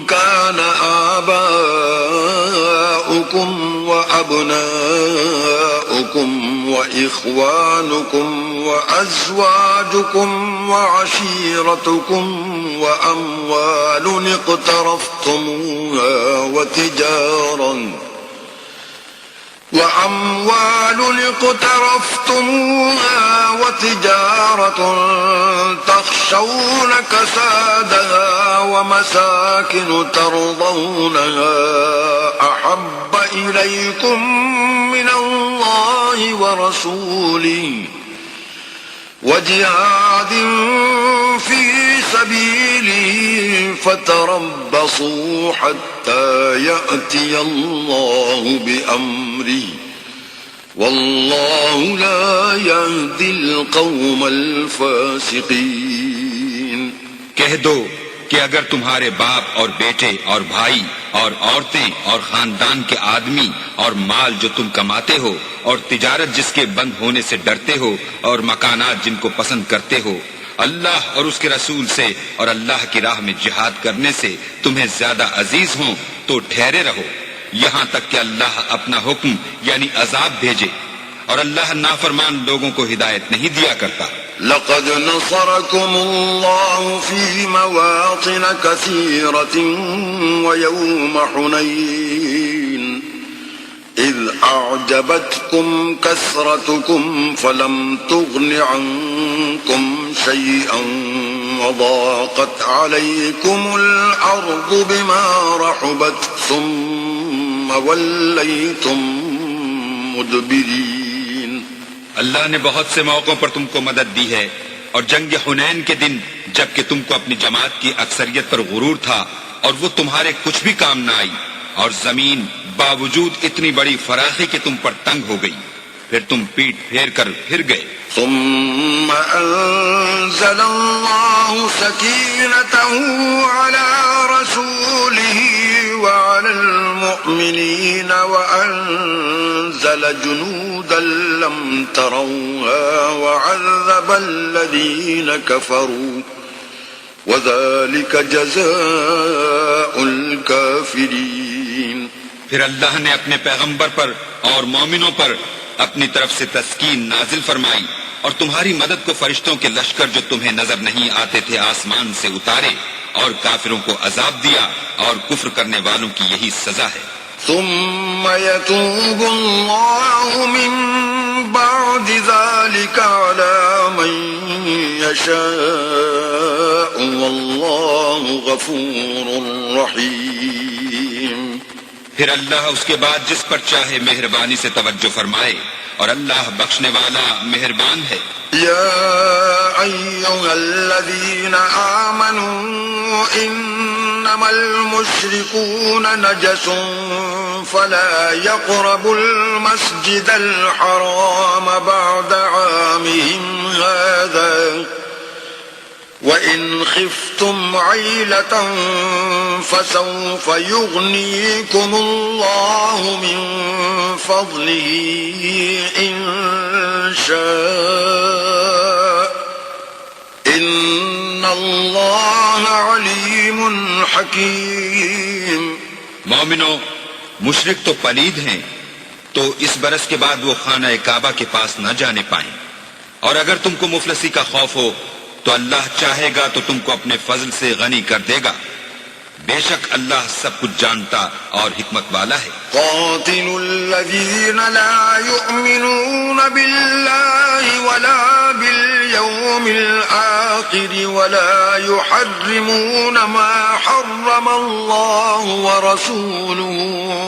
كان آباؤكم وأبناؤكم وإخوانكم وأزواجكم وعشيرتكم وأموال اقترفتموها وتجارة تخشون كسادها ومساكن ترضونها أحب إليكم من الله ورسوله وجهاد في سبيله فتربصوا حتى يأتي الله بأمره والله لا يهدي القوم الفاسقين. کہہ دو کہ اگر تمہارے باپ اور بیٹے اور بھائی اور عورتیں اور خاندان کے آدمی اور مال جو تم کماتے ہو اور تجارت جس کے بند ہونے سے ڈرتے ہو اور مکانات جن کو پسند کرتے ہو اللہ اور اس کے رسول سے اور اللہ کی راہ میں جہاد کرنے سے تمہیں زیادہ عزیز ہوں تو ٹھہرے رہو یہاں تک کہ اللہ اپنا حکم یعنی عذاب بھیجے، اور اللہ نافرمان لوگوں کو ہدایت نہیں دیا کرتا. لقد نصركم الله في مواطن كثيرة ويوم حنين إذ أعجبتكم كثرتكم فلم تغن عنكم شيئا وضاقت عليكم الأرض بما رحبت ثم وليتم مدبرين. اللہ نے بہت سے موقعوں پر تم کو مدد دی ہے، اور جنگ حنین کے دن جب کہ تم کو اپنی جماعت کی اکثریت پر غرور تھا اور وہ تمہارے کچھ بھی کام نہ آئی، اور زمین باوجود اتنی بڑی فراخی کہ تم پر تنگ ہو گئی. پھر تم پیٹ پھیر کر پھر گئے۔ ثم أنزل الله سكينته على رسوله وعلى المؤمنين وأنزل جنودا لم تروها وعذب الذين كفروا وذلك جزاء الكافرين۔ پھر اللہ نے اپنے پیغمبر پر اور مومنوں پر اپنی طرف سے تسکین نازل فرمائی اور تمہاری مدد کو فرشتوں کے لشکر جو تمہیں نظر نہیں آتے تھے آسمان سے اتارے اور کافروں کو عذاب دیا، اور کفر کرنے والوں کی یہی سزا ہے۔ ثم يتوب الله من بعد ذلك على من يشاء والله غفور رحيم۔ پھر اللہ اس کے بعد جس پر چاہے مہربانی سے توجہ فرمائے، اور اللہ بخشنے والا مہربان ہے۔ يا أيها الذين آمنوا إنما المشركون نجس فلا يقربوا المسجد الحرام بعد عامهم هذا وإن خفتم عيلة فسوف يغنيكم الله من فضله إن شاء إن الله عليم حكيم۔ مومنو، مشرک تو پلید ہیں، تو اس برس کے بعد وہ خانہ کعبہ کے پاس نہ جانے پائیں، اور اگر تم کو مفلسی کا خوف ہو تو اللہ چاہے گا تو تم کو اپنے فضل سے غنی کر دے گا، بے شک اللہ سب کچھ جانتا اور حکمت والا ہے۔ قاتلوا الذين لا يؤمنون بالله ولا باليوم الآخر ولا يحرمون ما حرم الله ورسوله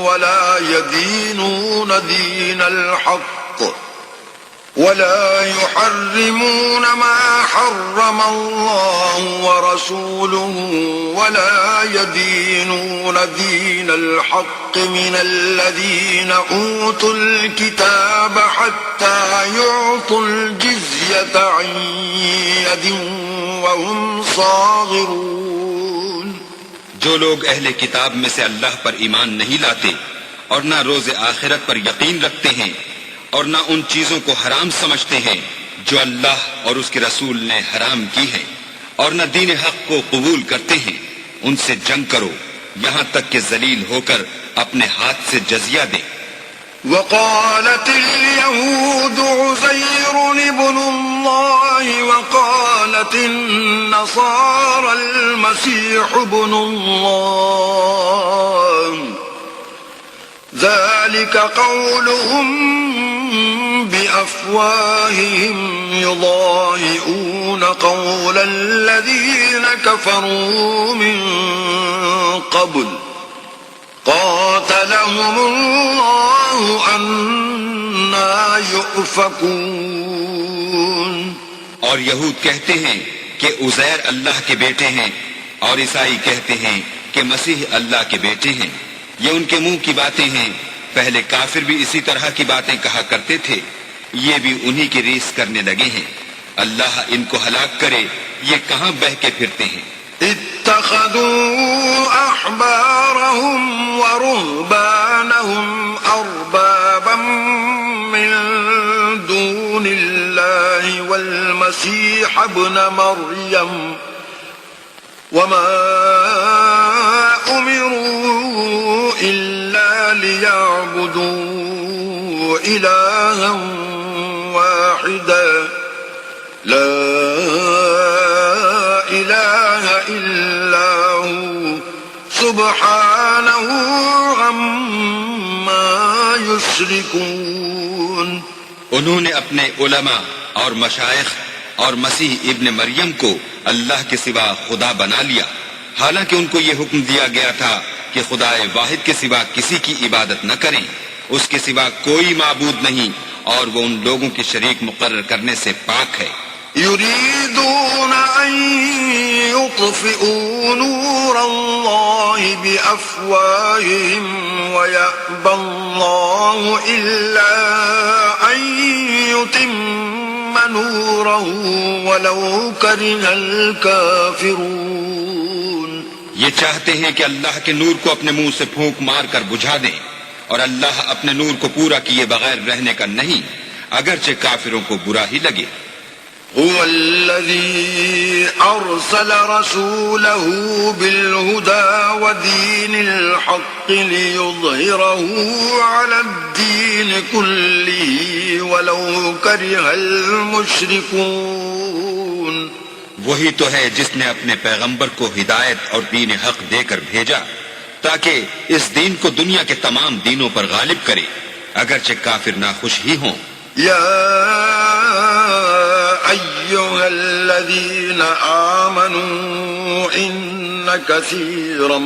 ولا يدينون دين الحق ولا يحرمون ما حرم الله ورسوله ولا يدينون دين الحق من الذين أوتوا الكتاب حتى يعطوا الجزية عن يد وهم صاغرون۔ جو لوگ اہل کتاب میں سے اللہ پر ایمان نہیں لاتے اور نہ روز آخرت پر یقین رکھتے ہیں اور نہ ان چیزوں کو حرام سمجھتے ہیں جو اللہ اور اس کے رسول نے حرام کی ہیں، اور نہ دین حق کو قبول کرتے ہیں، ان سے جنگ کرو یہاں تک کہ ذلیل ہو کر اپنے ہاتھ سے جزیہ دیں۔ وقالت اليهود عزير ابن الله وقالت النصارى المسيح ابن الله ذلك قولهم بأفواههم يضاهئون قول الذين كفروا من قبل قاتلهم الله أنا يؤفكون۔ اور یہود کہتے ہیں کہ عزیر اللہ کے بیٹے ہیں، اور عیسائی کہتے ہیں کہ مسیح اللہ کے بیٹے ہیں، یہ ان کے منہ کی باتیں ہیں، پہلے کافر بھی اسی طرح کی باتیں کہا کرتے تھے، یہ بھی انہی کی ریس کرنے لگے ہیں، اللہ ان کو ہلاک کرے، یہ کہاں بہہ کے پھرتے ہیں۔ اتخذوا أحبارهم ورهبانهم أربابا من دون الله والمسيح ابن مريم وما أمروا إلا ليعبدوا إلها واحدا لا إله إلا هو سبحانه عما يشركون۔ انہوں نے اپنے علماء اور مشائخ اور مسیح ابن مریم کو اللہ کے سوا خدا بنا لیا، حالانکہ ان کو یہ حکم دیا گیا تھا کہ خدا واحد کے سوا کسی کی عبادت نہ کریں، اس کے سوا کوئی معبود نہیں، اور وہ ان لوگوں کے شریک مقرر کرنے سے پاک ہے۔ يريدون أن يطفئوا نور الله بأفواههم ويأبى الله إلا أن نوره ولو كره الكافرون. یہ چاہتے ہیں کہ اللہ کے نور کو اپنے منہ سے پھونک مار کر بجھا دیں، اور اللہ اپنے نور کو پورا کیے بغیر رہنے کا نہیں، اگرچہ کافروں کو برا ہی لگے. هو الذي أرسل رسوله بالهدى ودين الحق ليظهره على الدين كله ولو كره المشركون. وہی تو ہے جس نے اپنے پیغمبر کو ہدایت اور دین حق دے کر بھیجا تاکہ اس دین کو دنیا کے تمام دینوں پر غالب کرے، اگرچہ کافر ناخوش ہی ہوں. أيها الذين آمنوا إن كثيرا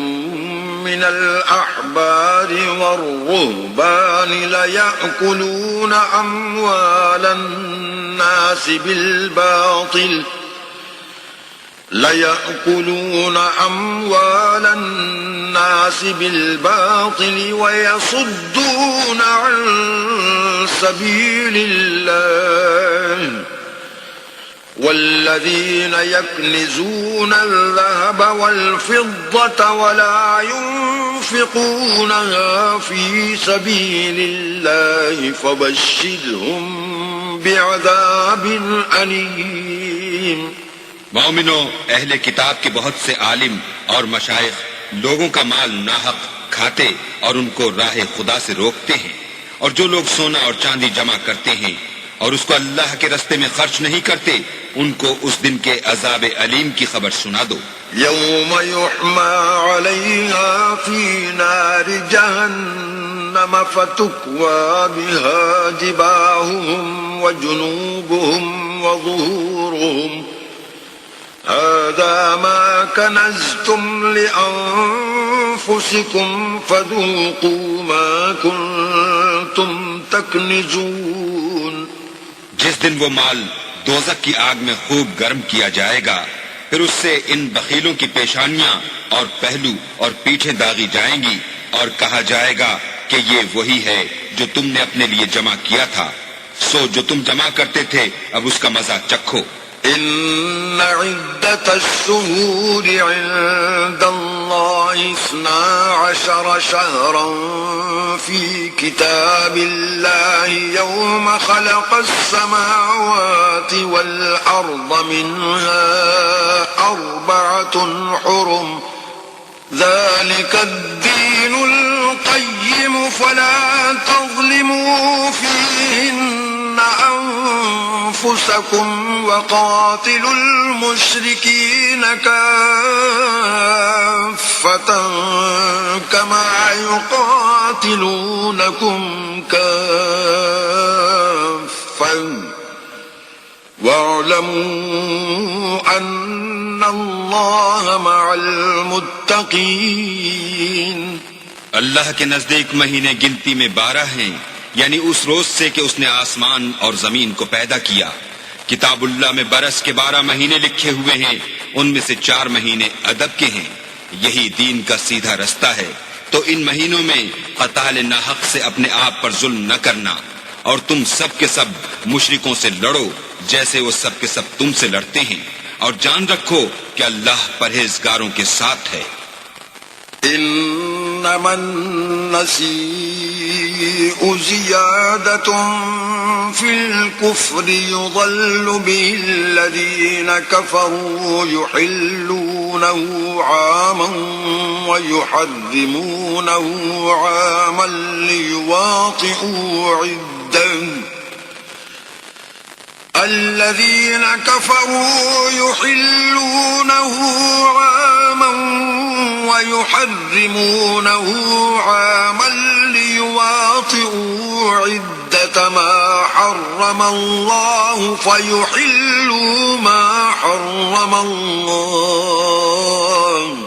من الأحبار والرهبان ليأكلون أموال الناس بالباطل ويصدون عن سبيل الله والذين يكنزون الذهب والفضة ولا ينفقونها في سبيل الله فبشرهم بعذاب أليم. مومنو، اہل کتاب کے بہت سے عالم اور مشائخ لوگوں کا مال ناحق کھاتے اور ان کو راہ خدا سے روکتے ہیں، اور جو لوگ سونا اور چاندی جمع کرتے ہیں اور اس کو اللہ کے رستے میں خرچ نہیں کرتے، ان کو اس دن کے عذاب علیم کی خبر سنا دو. يوم يحمى عليها في نار جهنم فتكوى بها جباههم وجنوبهم وظهورهم هذا ما كنزتم لأنفسكم فذوقوا ما كنتم تكنزون. جس دن وہ مال دوزخ کی آگ میں خوب گرم کیا جائے گا، پھر اس سے ان بخیلوں کی پیشانیاں اور پہلو اور پیٹھیں داغی جائیں گی، اور کہا جائے گا کہ یہ وہی ہے جو تم نے اپنے لیے جمع کیا تھا، سو جو تم جمع کرتے تھے اب اس کا مزہ چکھو. إن عدة الشهور عند الله 12 شهرا في كتاب الله يوم خلق السماوات والأرض منها 4 حرم ذلك الدين القيم فلا تظلموا فيهن أنفسكم وقاتلوا المشركين كافة كما يقاتلونكم كافة واعلموا أن الله مع المتقين. اللہ کے نزدیک مہینے گنتی میں 12 ہیں، یعنی اس روز سے کہ اس نے آسمان اور زمین کو پیدا کیا. کتاب اللہ میں برس کے 12 مہینے لکھے ہوئے ہیں، ان میں سے 4 مہینے ادب کے ہیں. یہی دین کا سیدھا رستہ ہے. تو ان مہینوں میں قتال ناحق سے اپنے آپ پر ظلم نہ کرنا، اور تم سب کے سب مشرکوں سے لڑو جیسے وہ سب کے سب تم سے لڑتے ہیں، اور جان رکھو کہ اللہ پرہیزگاروں کے ساتھ ہے. إنما النسيء زيادة في الكفر يضل به الذين كفروا يحلونه عاما ويحرمونه عاما ليواطئوا عدة الذين كفروا يحلونه عاما ويحرمونه عاما ليواطئوا عدة ما حرم الله فيحلوا ما حرم الله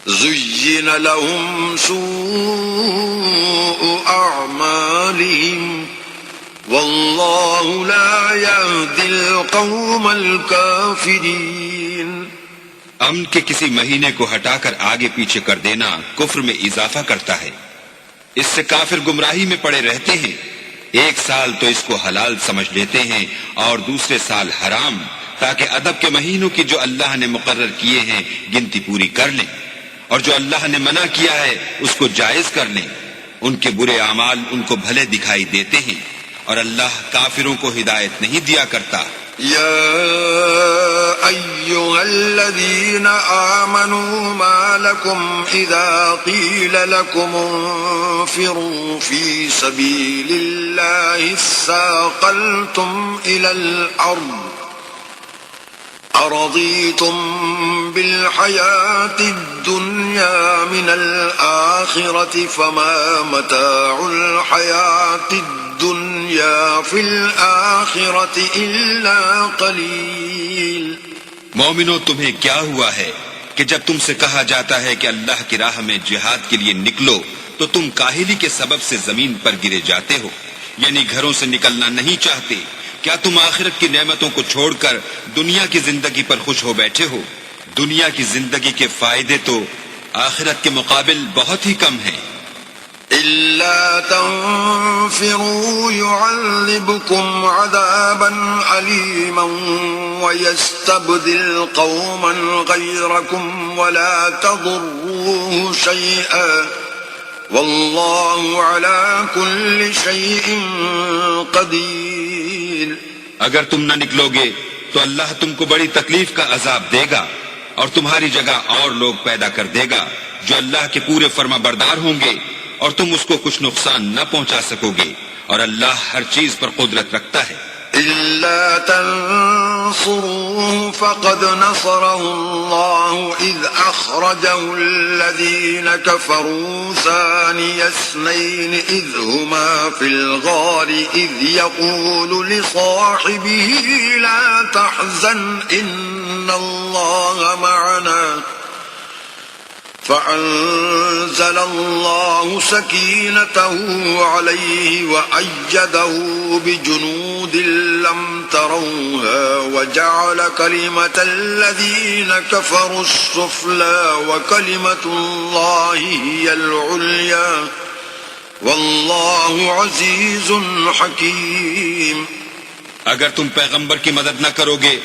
زين لهم سوء أعمالهم والله لا يهدي القوم الكافرين. امن کے کسی مہینے کو ہٹا کر آگے پیچھے کر دینا کفر میں اضافہ کرتا ہے. اس سے کافر گمراہی میں پڑے رہتے ہیں. ایک سال تو اس کو حلال سمجھ لیتے ہیں اور دوسرے سال حرام، تاکہ ادب کے مہینوں کی جو اللہ نے مقرر کیے ہیں گنتی پوری کر لیں، اور جو اللہ نے منع کیا ہے اس کو جائز کر لیں۔ ان کے برے اعمال ان کو بھلے دکھائی دیتے ہیں، اور اللہ کافروں کو ہدایت نہیں دیا کرتا۔ يا أيها الذين آمنوا ما لكم إذا قيل لكم انفروا في سبيل الله اثاقلتم إلى الأرض أرضيتم بالحياة الدنيا من الآخرة فما متاع الحياة الدنيا في الآخرة إلا قليل۔ مومنو، تمہیں کیا ہوا ہے کہ جب تم سے کہا جاتا ہے کہ اللہ کی راہ میں جہاد کے لیے نکلو تو تم کاہلی کے سبب سے زمین پر گرے جاتے ہو، یعنی گھروں سے نکلنا نہیں چاہتے؟ کیا تم آخرت کی نعمتوں کو چھوڑ کر دنیا کی زندگی پر خوش ہو بیٹھے ہو؟ دنیا کی زندگی کے فائدے تو آخرت کے مقابل بہت ہی کم ہیں۔ إلا تنفروا يعذبكم عذابا أليما ويستبدل قوما غيركم ولا تضروه شيئا والله على كل شيء قدير۔ اگر تم نہ نکلو گے تو اللہ تم کو بڑی تکلیف کا عذاب دے گا، اور تمہاری جگہ اور لوگ پیدا کر دے گا جو اللہ کے پورے فرما بردار ہوں گے، اور تم اس کو کچھ نقصان نہ پہنچا سکو گے، اور اللہ ہر چیز پر قدرت رکھتا ہے۔ إلا تنصروه فقد نصره الله إذ أخرجه الذين كفروا ثاني اثنين إذ هما في الغار إذ يقول لصاحبه لا تحزن إن الله معنا فأنزل الله سكينته عليه وأيده بجنود لم تروها وجعل كلمة الذين كفروا السفلى وكلمة الله هي العليا والله عزيز حكيم۔ اگر تم پیغمبر کی مدد نہ کرو گے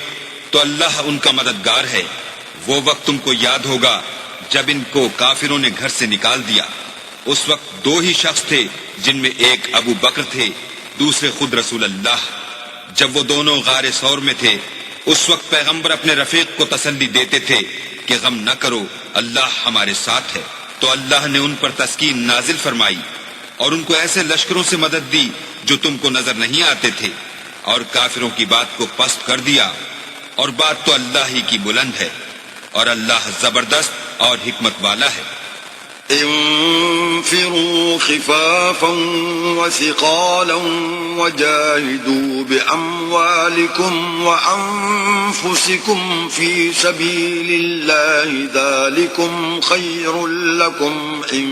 تو اللہ ان کا مددگار ہے۔ وہ وقت تم کو یاد ہوگا جب ان کو کافروں نے گھر سے نکال دیا، اس وقت دو ہی شخص تھے جن میں ایک ابو بکر تھے، دوسرے خود رسول اللہ۔ جب وہ دونوں غار ثور میں تھے، اس وقت پیغمبر اپنے رفیق کو تسلی دیتے تھے کہ غم نہ کرو، اللہ ہمارے ساتھ ہے۔ تو اللہ نے ان پر تسکین نازل فرمائی اور ان کو ایسے لشکروں سے مدد دی جو تم کو نظر نہیں آتے تھے، اور کافروں کی بات کو پست کر دیا، اور بات تو اللہ ہی کی بلند ہے، اور اللہ زبردست اور حکمت والا ہے۔ انفروا خفافا وثقالا وجاهدوا بأموالكم وأنفسكم في سبيل الله ذلكم خير لكم إن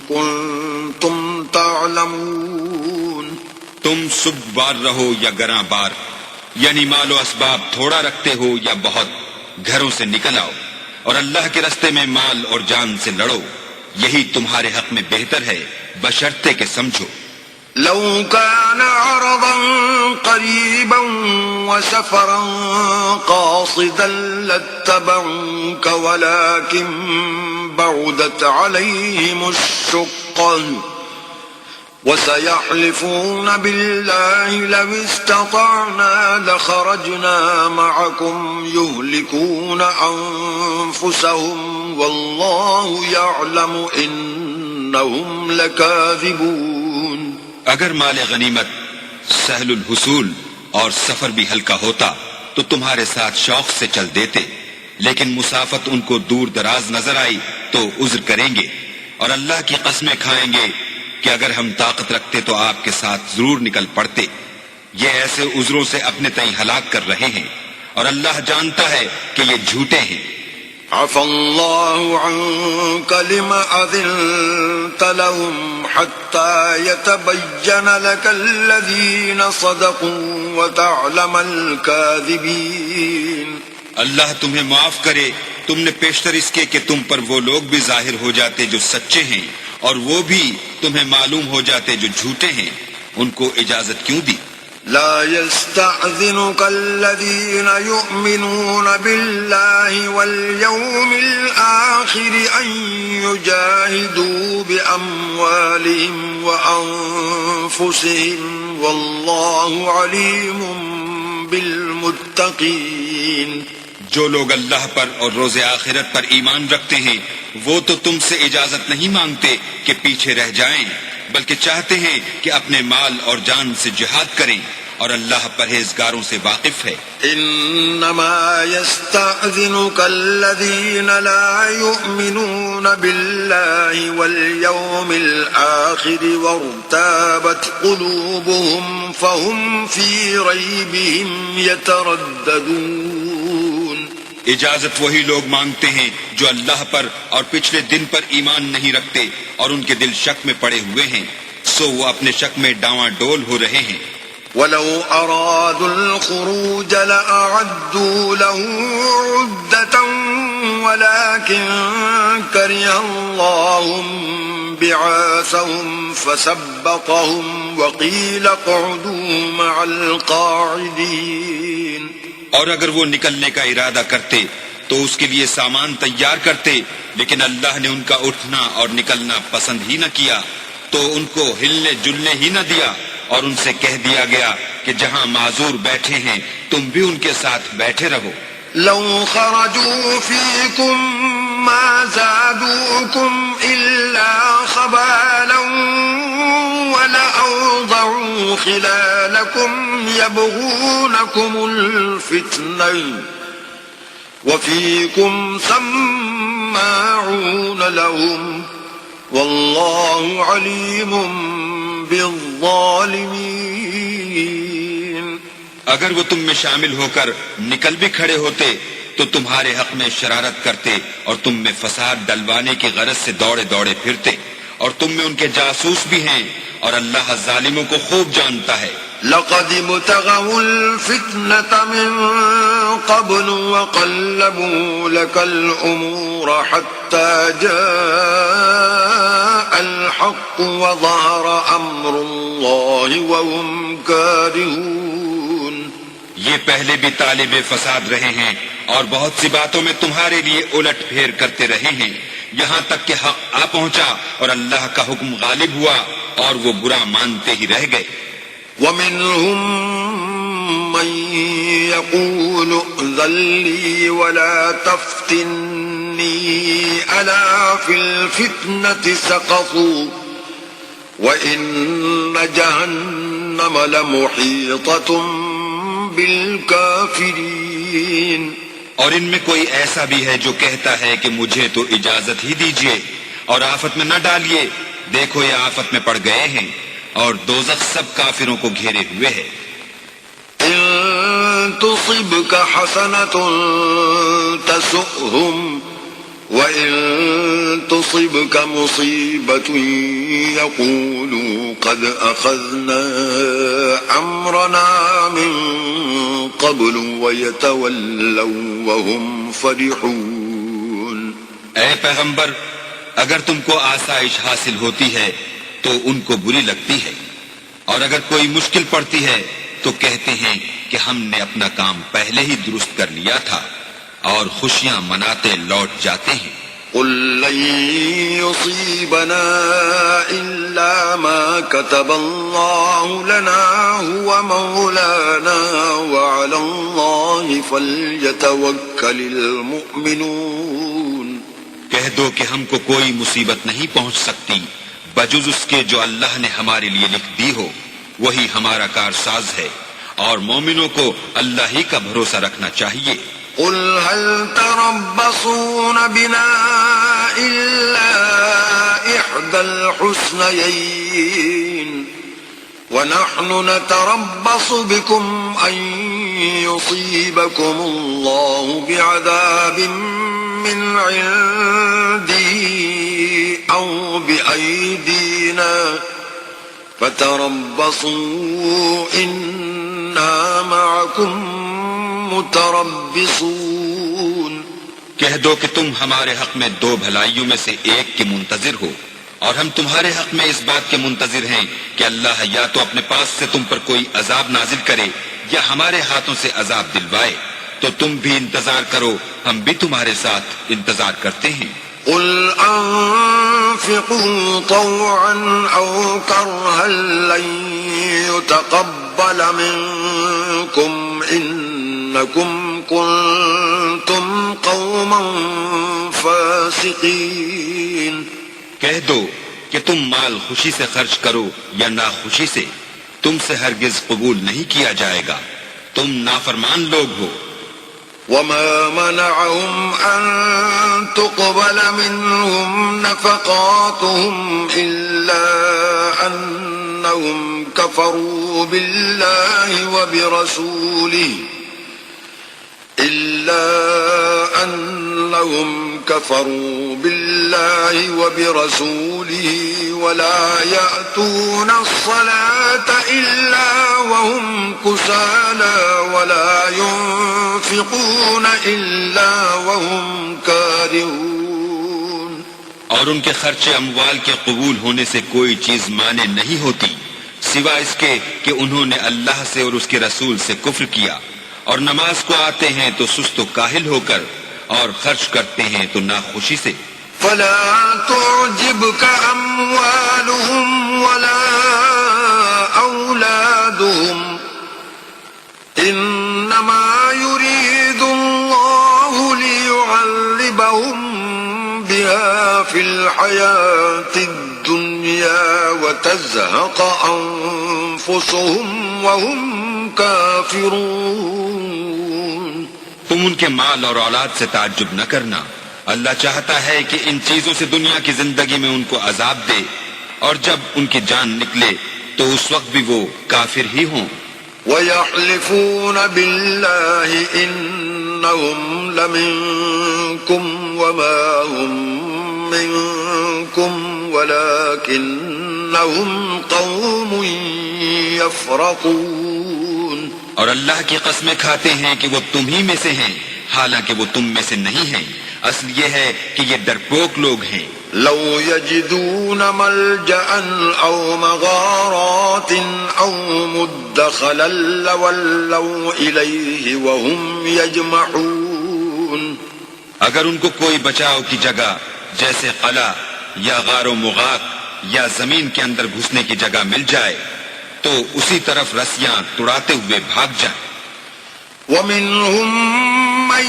كنتم تعلمون۔ تم سب بار رہو یا گراں بار، یعنی مال و اسباب تھوڑا رکھتے ہو یا بہت، گھروں سے نکل آؤ اور اللہ کے راستے میں مال اور جان سے لڑو، یہی تمہارے حق میں بہتر ہے بشرطے کہ سمجھو۔ لو كان عرضا قريبا وسفرا قاصدا لاتبعوك ولكن بعدت عليهم الشقة وسيحلفون بالله لو استطعنا لخرجنا معكم يهلكون أنفسهم والله يعلم إنهم لكاذبون۔ اگر مال غنیمت سہل الحصول اور سفر بھی ہلکا ہوتا تو تمہارے ساتھ شوق سے چل دیتے، لیکن مسافت ان کو دور دراز نظر آئی تو عذر کریں گے، اور اللہ کی قسمیں کھائیں گے کہ اگر ہم طاقت رکھتے تو آپ کے ساتھ ضرور نکل پڑتے۔ یہ ایسے عذروں سے اپنے تئیں ہلاک کر رہے ہیں، اور اللہ جانتا ہے کہ یہ جھوٹے ہیں۔ عفى الله عنك لما أذنت لهم حتى يتبين لك الذين صدقوا وتعلم الكاذبين۔ اللہ تمہیں معاف کرے، تم نے پیشتر اس کے کہ تم پر وہ لوگ بھی ظاہر ہو جاتے جو سچے ہیں، اور وہ بھی تمہیں معلوم ہو جاتے جو جھوٹے ہیں، ان کو اجازت کیوں دی؟ لا يستأذنك الذين يؤمنون بالله واليوم الآخر أن يجاهدوا بأموالهم وأنفسهم والله عليم بالمتقين. جو لوگ اللہ پر اور روز آخرت پر ایمان رکھتے ہیں وہ تو تم سے اجازت نہیں مانگتے کہ پیچھے رہ جائیں، بلکہ چاہتے ہیں کہ اپنے مال اور جان سے جہاد کریں، اور اللہ پرہیزگاروں سے واقف ہے. انما يستأذنك الذين لا يؤمنون بالله واليوم الآخر وارتابت قلوبهم فهم في ريبهم يترددون. اجازت وہی لوگ مانگتے ہیں جو اللہ پر اور پچھلے دن پر ایمان نہیں رکھتے اور ان کے دل شک میں پڑے ہوئے ہیں، سو وہ اپنے شک میں ڈاواں ڈول ہو رہے ہیں. وَلَوْ أَرَادُوا الْخُرُوجَ لَأَعَدُّوا لَهُ عُدَّةً وَلَكِنْ كَرِهَ اللَّهُ بِعَاثَهُمْ فَثَبَّطَهُمْ وَقِيلَ اقْعُدُوا مَعَ الْقَاعِدِينَ. اور اگر وہ نکلنے کا ارادہ کرتے تو اس کے لیے سامان تیار کرتے، لیکن اللہ نے ان کا اٹھنا اور نکلنا پسند ہی نہ کیا، تو ان کو ہلنے جلنے ہی نہ دیا، اور ان سے کہہ دیا گیا کہ جہاں معذور بیٹھے ہیں تم بھی ان کے ساتھ بیٹھے رہو. لو خرجوا فيكم ما زادوكم إلا خبالا ولأوضعوا خلالكم يبغونكم الفتنة وفيكم سماعون لهم والله عليم بالظالمين. اگر وہ تم میں شامل ہو کر نکل بھی کھڑے ہوتے تو تمہارے حق میں شرارت کرتے اور تم میں فساد ڈلوانے کی غرض سے دوڑے دوڑے پھرتے، اور تم میں ان کے جاسوس بھی ہیں، اور اللہ ظالموں کو خوب جانتا ہے. لقد ابتغوا الفتنة من قبل وقلبوا لك الأمور حتى جاء الحق وظهر أمر الله وهم كارهون. یہ پہلے بھی طالب فساد رہے ہیں اور بہت سی باتوں میں تمہارے لیے الٹ پھیر کرتے رہے ہیں، یہاں تک کہ حق آ پہنچا اور اللہ کا حکم غالب ہوا اور وہ برا مانتے ہی رہ گئے. وَمِنْهُمْ مَنْ يَقُولُ ائْذَنْ لِي وَلَا تَفْتِنِّي أَلَا فِي الْفِتْنَةِ سَقَطُوا وَإِنَّ جَهَنَّمَ لَمُحِيطَةٌ بِالْكَافِرِينَ. اور ان میں کوئی ایسا بھی ہے جو کہتا ہے کہ مجھے تو اجازت ہی دیجیے اور آفت میں نہ ڈالیے، دیکھو یہ آفت میں پڑ گئے ہیں اور دوزخ سب کافروں کو گھیرے ہوئے ہے. إن تصبك حسنة تسؤهم وإن تصبك مصيبة يقولوا قد أخذنا أمرنا من قبل ويتولوا وهم فرحون. اے پیغمبر، اگر تم کو آسائش حاصل ہوتی ہے تو ان کو بری لگتی ہے، اور اگر کوئی مشکل پڑتی ہے تو کہتے ہیں کہ ہم نے اپنا کام پہلے ہی درست کر لیا تھا، اور خوشیاں مناتے لوٹ جاتے ہیں. قل لن يصيبنا إلا ما كتب الله لنا هو مولانا وعلى الله فليتوكل المؤمنون. کہہ دو کہ ہم کو کوئی مصیبت نہیں پہنچ سکتی بجز اس کے جو اللہ نے ہمارے لیے لکھ دی ہو، وہی ہمارا کارساز ہے، اور مومنوں کو اللہ ہی کا بھروسہ رکھنا چاہیے. قل هل تربصون بنا إلا إحدى الحسنيين ونحن نتربص بكم أن يصيبكم الله بعذاب من عنده أو بأيدينا فتربصوا إنا معكم متربصون. کہہ دو کہ تم ہمارے حق میں دو بھلائیوں میں سے ایک کے منتظر ہو، اور ہم تمہارے حق میں اس بات کے منتظر ہیں کہ اللہ یا تو اپنے پاس سے تم پر کوئی عذاب نازل کرے یا ہمارے ہاتھوں سے عذاب دلوائے، تو تم بھی انتظار کرو، ہم بھی تمہارے ساتھ انتظار کرتے ہیں۔ قل أنفقوا طوعا أو كرها لن يتقبل منكم إنكم كنتم قوما فاسقين۔ کہہ دو کہ تم مال خوشی سے خرچ کرو یا ناخوشی سے، تم سے ہرگز قبول نہیں کیا جائے گا، تم نافرمان لوگ ہو۔ وما منعهم أن تقبل منهم نفقاتهم إلا أنهم كفروا بالله وبرسوله ولا يأتون الصلاة إلا وهم كسالى ولا ينفقون إلا وهم كارهون۔ اور ان کے خرچ اموال کے قبول ہونے سے کوئی چیز مانے نہیں ہوتی سوائے اس کے کہ انہوں نے اللہ سے اور اس کے رسول سے کفر کیا، اور نماز کو آتے ہیں تو سست و کاہل ہو کر، اور خرچ کرتے ہیں تو ناخوشی سے۔ فلا تعجبك أموالهم ولا أولادهم إنما يريد الله ليعذبهم بها في الحياة الدنيا وتزهق أنفسهم وهم كافرون۔ تم ان کے مال اور اولاد سے تعجب نہ کرنا، اللہ چاہتا ہے کہ ان چیزوں سے دنیا کی زندگی میں ان کو عذاب دے، اور جب ان کی جان نکلے تو اس وقت بھی وہ کافر ہی ہوں۔ وَيَحْلِفُونَ بِاللَّهِ إِنَّهُمْ لَمِنكُمْ وَمَا هُمْ مِنكُمْ وَلَكِنَّهُمْ قَوْمٌ يَفْرَقُونَ۔ اور اللہ کی قسمیں کھاتے ہیں کہ وہ تم ہی میں سے ہیں، حالانکہ وہ تم میں سے نہیں ہیں، اصل یہ ہے کہ یہ ڈرپوک لوگ ہیں۔ لو يجدون ملجأ أو مغارات أو مدخلا لولوا إليه وهم يجمعون۔ اگر ان کو کوئی بچاؤ کی جگہ جیسے قلعہ یا غار و مغاق یا زمین کے اندر گھسنے کی جگہ مل جائے تو اسی طرف رسیاں توڑاتے ہوئے بھاگ جائیں۔ ومنهم من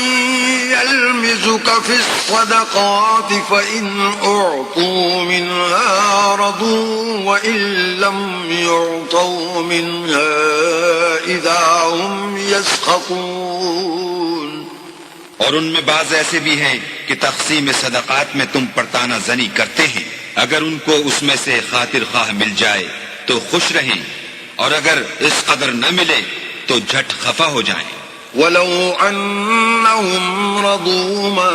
يلمزك في الصدقات فإن أعطوا منها رضوا وإن لم يعطوا منها إذا هم يسخطون۔ اور ان میں بعض ایسے بھی ہیں کہ تقسیم صدقات میں تم پر تانا زنی کرتے ہیں، اگر ان کو اس میں سے خاطر خواہ مل جائے تو خوش رہیں، اور اگر اس قدر نہ ملے تو جھٹ خفا ہو جائیں۔ ولو أنهم رضوا ما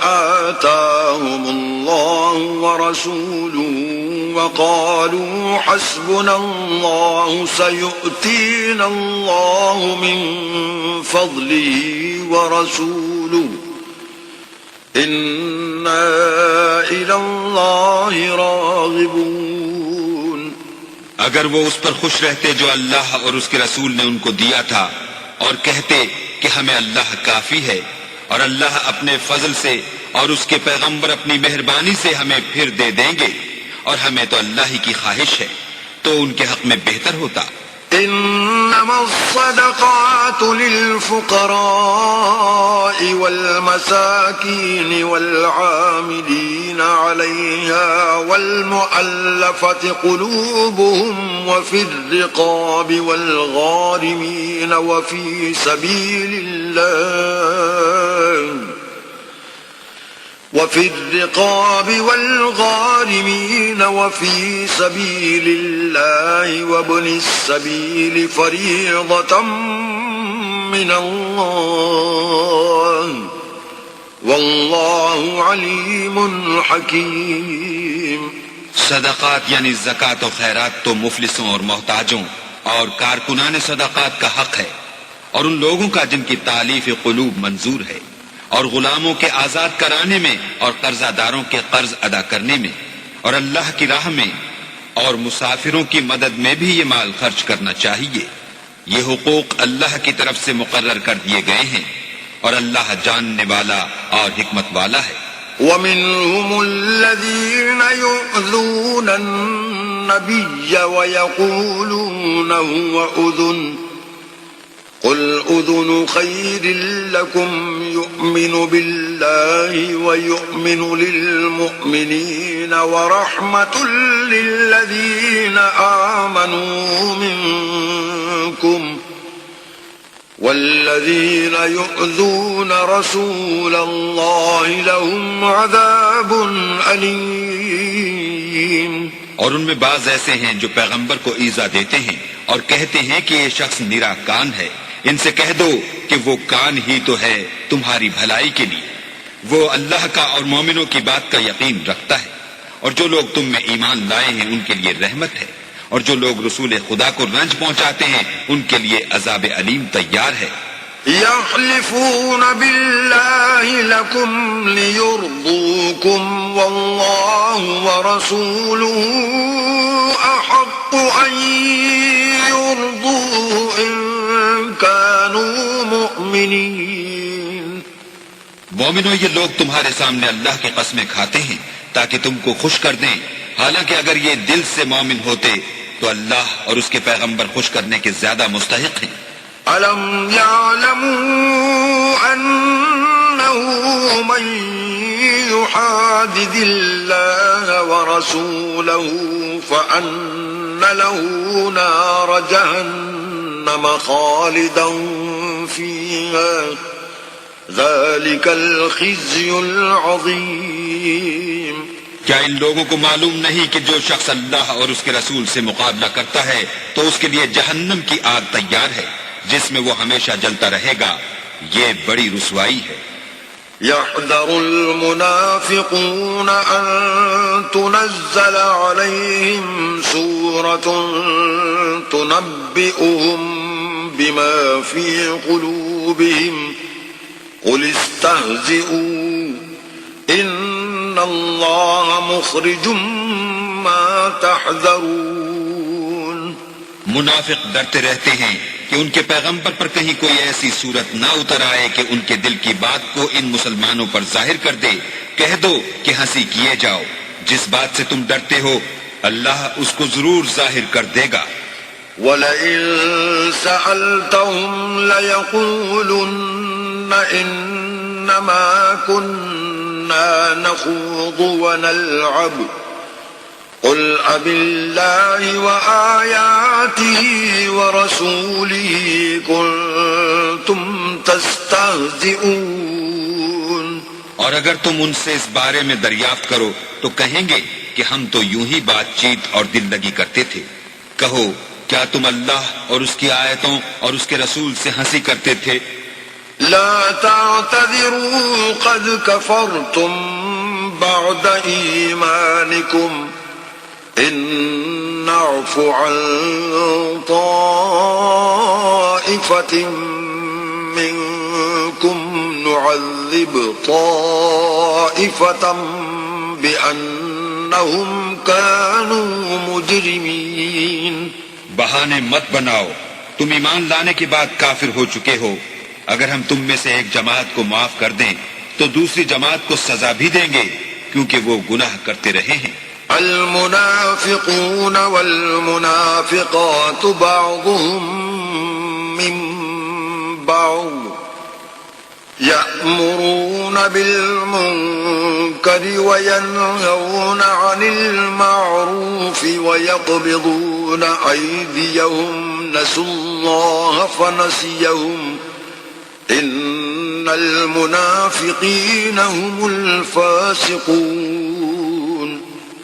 آتاهم الله ورسوله وقالوا حسبنا الله سيؤتينا الله من فضله ورسوله إنا إلى الله راغبون۔ اگر وہ اس پر خوش رہتے جو اللہ اور اس کے رسول نے ان کو دیا تھا، اور کہتے کہ ہمیں اللہ کافی ہے، اور اللہ اپنے فضل سے اور اس کے پیغمبر اپنی مہربانی سے ہمیں پھر دے دیں گے، اور ہمیں تو اللہ ہی کی خواہش ہے، تو ان کے حق میں بہتر ہوتا۔ إنما الصدقات للفقراء والمساكين والعاملين عليها والمؤلفة قلوبهم وفي الرقاب والغارمين وفي سبيل الله وابن السبيل فريضة من الله والله عليم حكيم۔ صدقات یعنی زکوٰۃ و خیرات تو مفلسوں اور محتاجوں اور کارکنان صدقات کا حق ہے، اور ان لوگوں کا جن کی تالیف قلوب منظور ہے، اور غلاموں کے آزاد کرانے میں اور قرضہ داروں کے قرض ادا کرنے میں، اور اللہ کی راہ میں اور مسافروں کی مدد میں بھی یہ مال خرچ کرنا چاہیے. یہ حقوق اللہ کی طرف سے مقرر کر دیے گئے ہیں اور اللہ جاننے والا اور حکمت والا ہے. ومنهم الذين يؤذون النبي ويقولون هو أذن قل أذن خير لكم يؤمن بالله ويؤمن للمؤمنين ورحمة للذين آمنوا منكم والذين يؤذون رسول الله لهم عذاب أليم. اور ان میں بعض ایسے ہیں جو پیغمبر کو ایذا دیتے ہیں اور کہتے ہیں کہ یہ شخص نرا کان ہے. ان سے کہہ دو کہ وہ کان ہی تو ہے تمہاری بھلائی کے لیے. وہ اللہ کا اور مومنوں کی بات کا یقین رکھتا ہے. اور جو لوگ تم میں ایمان لائے ہیں ان کے لیے رحمت ہے، اور جو لوگ رسول خدا کو رنج پہنچاتے ہیں ان کے لیے عذاب علیم تیار ہے. يحلفون بالله لكم ليرضوكم والله ورسوله أحق أن يرضوه إن كانوا مؤمنين. مومنو، یہ لوگ تمہارے سامنے اللہ کی قسمیں کھاتے ہیں تاکہ تم کو خوش کر دیں، حالانکہ اگر یہ دل سے مومن ہوتے تو اللہ اور اس کے پیغمبر خوش کرنے کے زیادہ مستحق ہیں. أَلَمْ يَعْلَمُوا أَنَّهُ مَن يُحَادِدِ اللَّهَ وَرَسُولَهُ فَأَنَّ لَهُ نَارَ جَهَنَّمَ خَالِدًا فِيهَا ذَلِكَ الْخِزْيُ الْعَظِيمُ. کیا ان لوگوں کو معلوم نہیں کہ جو شخص اللہ اور اس کے رسول سے مقابلہ کرتا ہے تو اس کے لیے جہنم کی آگ تیار ہے جس میں وہ ہمیشہ جلتا رہے گا؟ یہ بڑی رسوائی ہے. يحذر المنافقون أن تنزل عليهم سورة تنبئهم بما في قلوبهم قل استهزئوا إن الله مخرج ما تحذرون. منافق ڈرتے رہتے ہیں کہ ان کے پیغمبر پر کہیں کوئی ایسی صورت نہ اتر آئے کہ ان کے دل کی بات کو ان مسلمانوں پر ظاہر کر دے. کہہ دو کہ ہنسی کیے جاؤ، جس بات سے تم ڈرتے ہو اللہ اس کو ضرور ظاہر کر دے گا. وَلَئِن سَأَلْتَهُمْ لَيَقُولُنَّ إِنَّمَا كُنَّا نَخُوضُ وَنَلْعَبُ قُلْ أَبِاللَّهِ وَآيَاتِهِ وَرَسُولِهِ كُنتُمْ تَسْتَهْزِئُونَ. اور اگر تم ان سے اس بارے میں دریافت کرو تو کہیں گے کہ ہم تو یوں ہی بات چیت اور دل لگی کرتے تھے. کہو کیا تم اللہ اور اس کی آیتوں اور اس کے رسول سے ہنسی کرتے تھے؟ لا تعتذروا قد كفرتم بعد إيمانكم إن نعف عن طائفة منكم نعذب طائفة بأنهم كانوا مجرمين. بہانے مت بناؤ، تم ایمان لانے کے بعد کافر ہو چکے ہو. اگر ہم تم میں سے ایک جماعت کو معاف کر دیں تو دوسری جماعت کو سزا بھی دیں گے کیونکہ وہ گناہ کرتے رہے ہیں. المنافقون والمنافقات بعضهم من بعض يأمرون بالمنكر وينهون عن المعروف ويقبضون أيديهم نسوا الله فنسيهم إن المنافقين هم الفاسقون.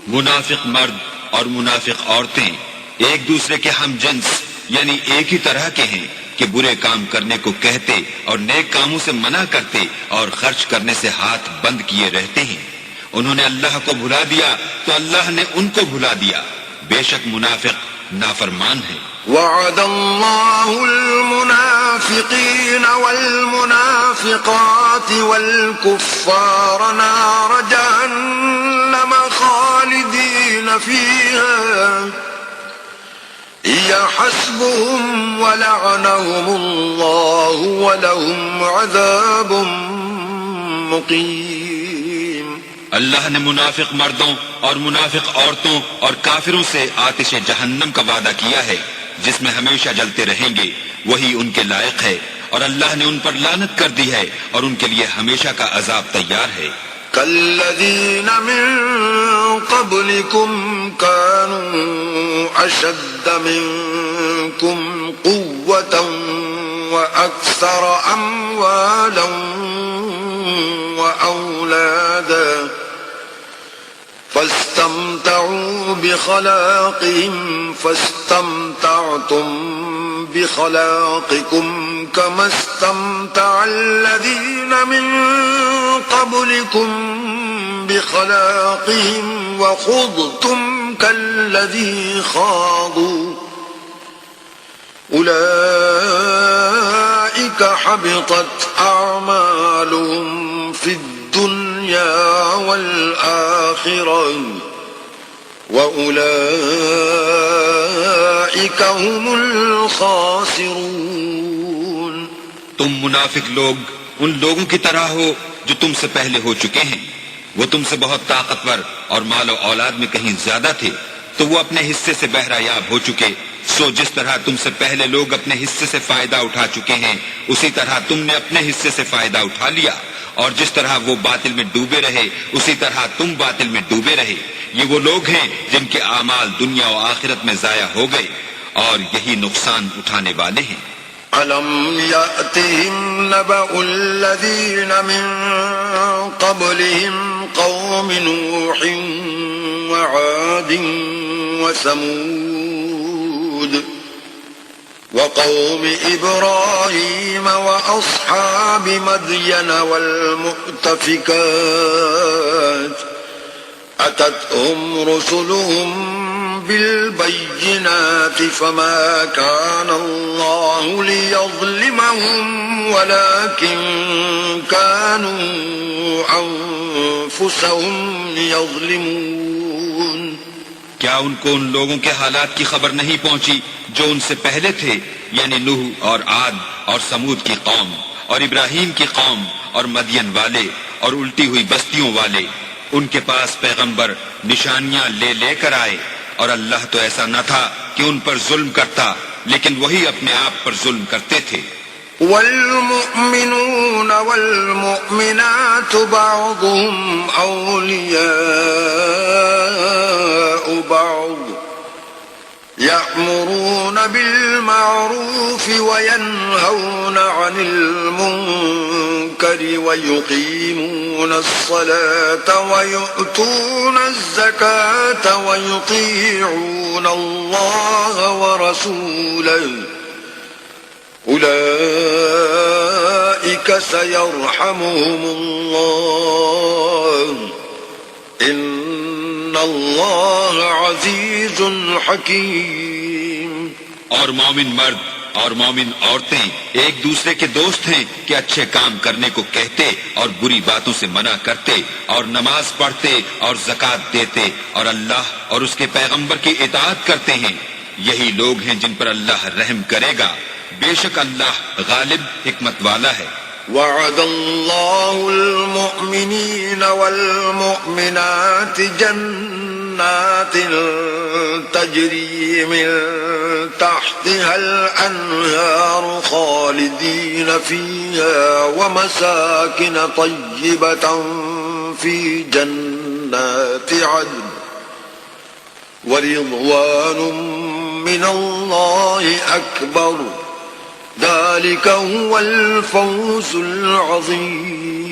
منافق مرد اور منافق عورتیں ایک دوسرے کے ہم جنس یعنی ایک ہی طرح کے ہیں کہ برے کام کرنے کو کہتے اور نیک کاموں سے منع کرتے اور خرچ کرنے سے ہاتھ بند کیے رہتے ہیں. انہوں نے اللہ کو بھلا دیا تو اللہ نے ان کو بھلا دیا. بے شک منافق نافرمان ہے. وعد الله المنافقين المنافقين والمنافقات والكفار نار جهنم خالدين فيها هي حسبهم ولعنهم الله ولهم عذاب مقيم. اللہ نے منافق مردوں اور منافق عورتوں اور کافروں سے آتش جہنم کا وعدہ کیا ہے جس میں ہمیشہ جلتے رہیں گے، وہی ان کے لائق ہے، اور اللہ نے ان پر لعنت کر دی ہے اور ان کے لیے ہمیشہ کا عذاب تیار ہے. كالذين من قبلكم كانوا أشد منكم قوة وأكثر أموالا وأولادا فاستمتعوا بخلاقهم فاستمتعتم بخلاقكم كما استمتع الذين من قبلكم بخلاقهم وخضتم كالذي خاضوا أولئك حبطت أعمالهم في الدنيا والآخرة وأولئك هم الخاسرون. تم منافق لوگ ان لوگوں کی طرح ہو جو تم سے پہلے ہو چکے ہیں. وہ تم سے بہت طاقتور اور مال و اولاد میں کہیں زیادہ تھے تو وہ اپنے حصے سے بہرہ یاب ہو چکے. سو جس طرح تم سے پہلے لوگ اپنے حصے سے فائدہ اٹھا چکے ہیں اسی طرح تم نے اپنے حصے سے فائدہ اٹھا لیا، اور جس طرح وہ باطل میں ڈوبے رہے اسی طرح تم باطل میں ڈوبے رہے. یہ وہ لوگ ہیں جن کے اعمال دنیا و آخرت میں ضائع ہو گئے اور یہی نقصان اٹھانے والے ہیں. أَلَمْ يَأْتِهِمْ نَبَأُ الَّذِينَ مِنْ قَبْلِهِمْ قَوْمِ نُوحٍ وَعَادٍ وَثَمُودَ وَقَوْمِ إِبْرَاهِيمَ وَأَصْحَابِ مَدْيَنَ وَالْمُؤْتَفِكَاتِ أَتَتْهُمْ رُسُلُهُمْ بالبينات فما كان الله ليظلمهم ولكن كانوا أنفسهم يظلمون. کیا ان کو ان لوگوں کے حالات کی خبر نہیں پہنچی جو ان سے پہلے تھے، یعنی نوح اور عاد اور سمود کی قوم اور ابراہیم کی قوم اور مدین والے اور الٹی ہوئی بستیوں والے؟ ان کے پاس پیغمبر نشانیاں لے لے کر آئے، اور اللہ تو ایسا نہ تھا کہ ان پر ظلم کرتا، لیکن وہی اپنے آپ پر ظلم کرتے تھے. والمؤمنون والمؤمنات بعضهم أولياء بعض يأمرون بالمعروف وينهون عن المنكر ويقيمون الصلاة ويؤتون الزكاة ويطيعون الله ورسوله أولئك سيرحمهم الله إن الله عزيز حكيم. اور مومن مرد اور مومن عورتیں ایک دوسرے کے دوست ہیں کہ اچھے کام کرنے کو کہتے اور بری باتوں سے منع کرتے اور نماز پڑھتے اور زکوٰۃ دیتے اور اللہ اور اس کے پیغمبر کی اطاعت کرتے ہیں. یہی لوگ ہیں جن پر اللہ رحم کرے گا، بے شک اللہ غالب حکمت والا ہے. وعد الله المؤمنين والمؤمنات جنات تجري من تحتها الأنهار خالدين فيها ومساكن طيبة في جنات عدن ورضوان من الله أكبر ذلك هو الفوز العظيم.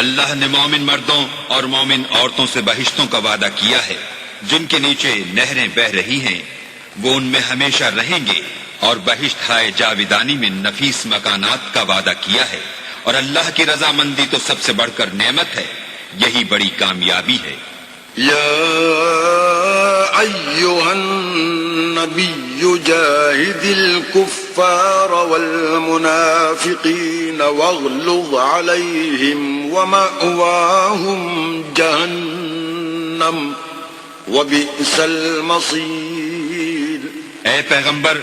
اللہ نے مومن مردوں اور مومن عورتوں سے بہشتوں کا وعدہ کیا ہے جن کے نیچے نہریں بہ رہی ہیں، وہ ان میں ہمیشہ رہیں گے، اور بہشت ہائے جاویدانی میں نفیس مکانات کا وعدہ کیا ہے، اور اللہ کی رضامندی تو سب سے بڑھ کر نعمت ہے، یہی بڑی کامیابی ہے. یا أيها النبي جاهد الكفار والمنافقين واغلظ عليهم ومأواهم جهنم وبئس المصير. اے پیغمبر،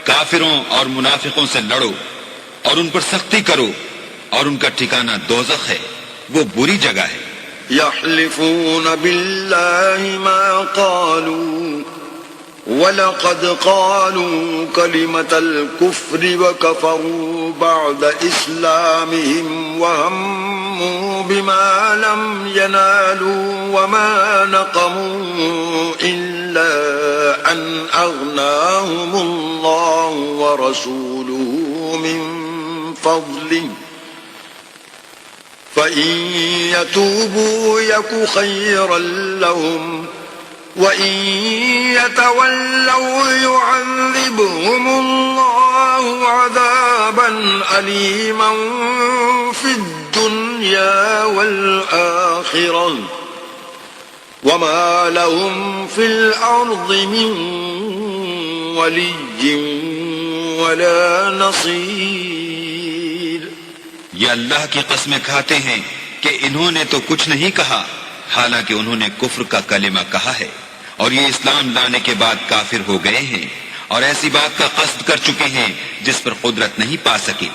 کافروں اور منافقوں سے لڑو اور ان پر سختی کرو، اور ان کا ٹھکانہ دوزخ ہے، وہ بری جگہ ہے. يحلفون بالله ما قالوا ولقد قالوا كلمة الكفر وكفروا بعد إسلامهم وهموا بما لم ينالوا وما نقموا إلا أن أغناهم الله ورسوله من فضله فإن يتوبوا يك خيرا لهم وإن يتولوا يعذبهم الله عذابا أليما في الدنيا والآخرة وما لهم في الأرض من ولي ولا نصير. یہ اللہ کی قسمیں کھاتے ہیں کہ انہوں نے تو کچھ نہیں کہا، حالانکہ انہوں نے کفر کا کلمہ کہا ہے، اور یہ اسلام لانے کے بعد کافر ہو گئے ہیں، اور ایسی بات کا قصد کر چکے ہیں جس پر قدرت نہیں پا سکے.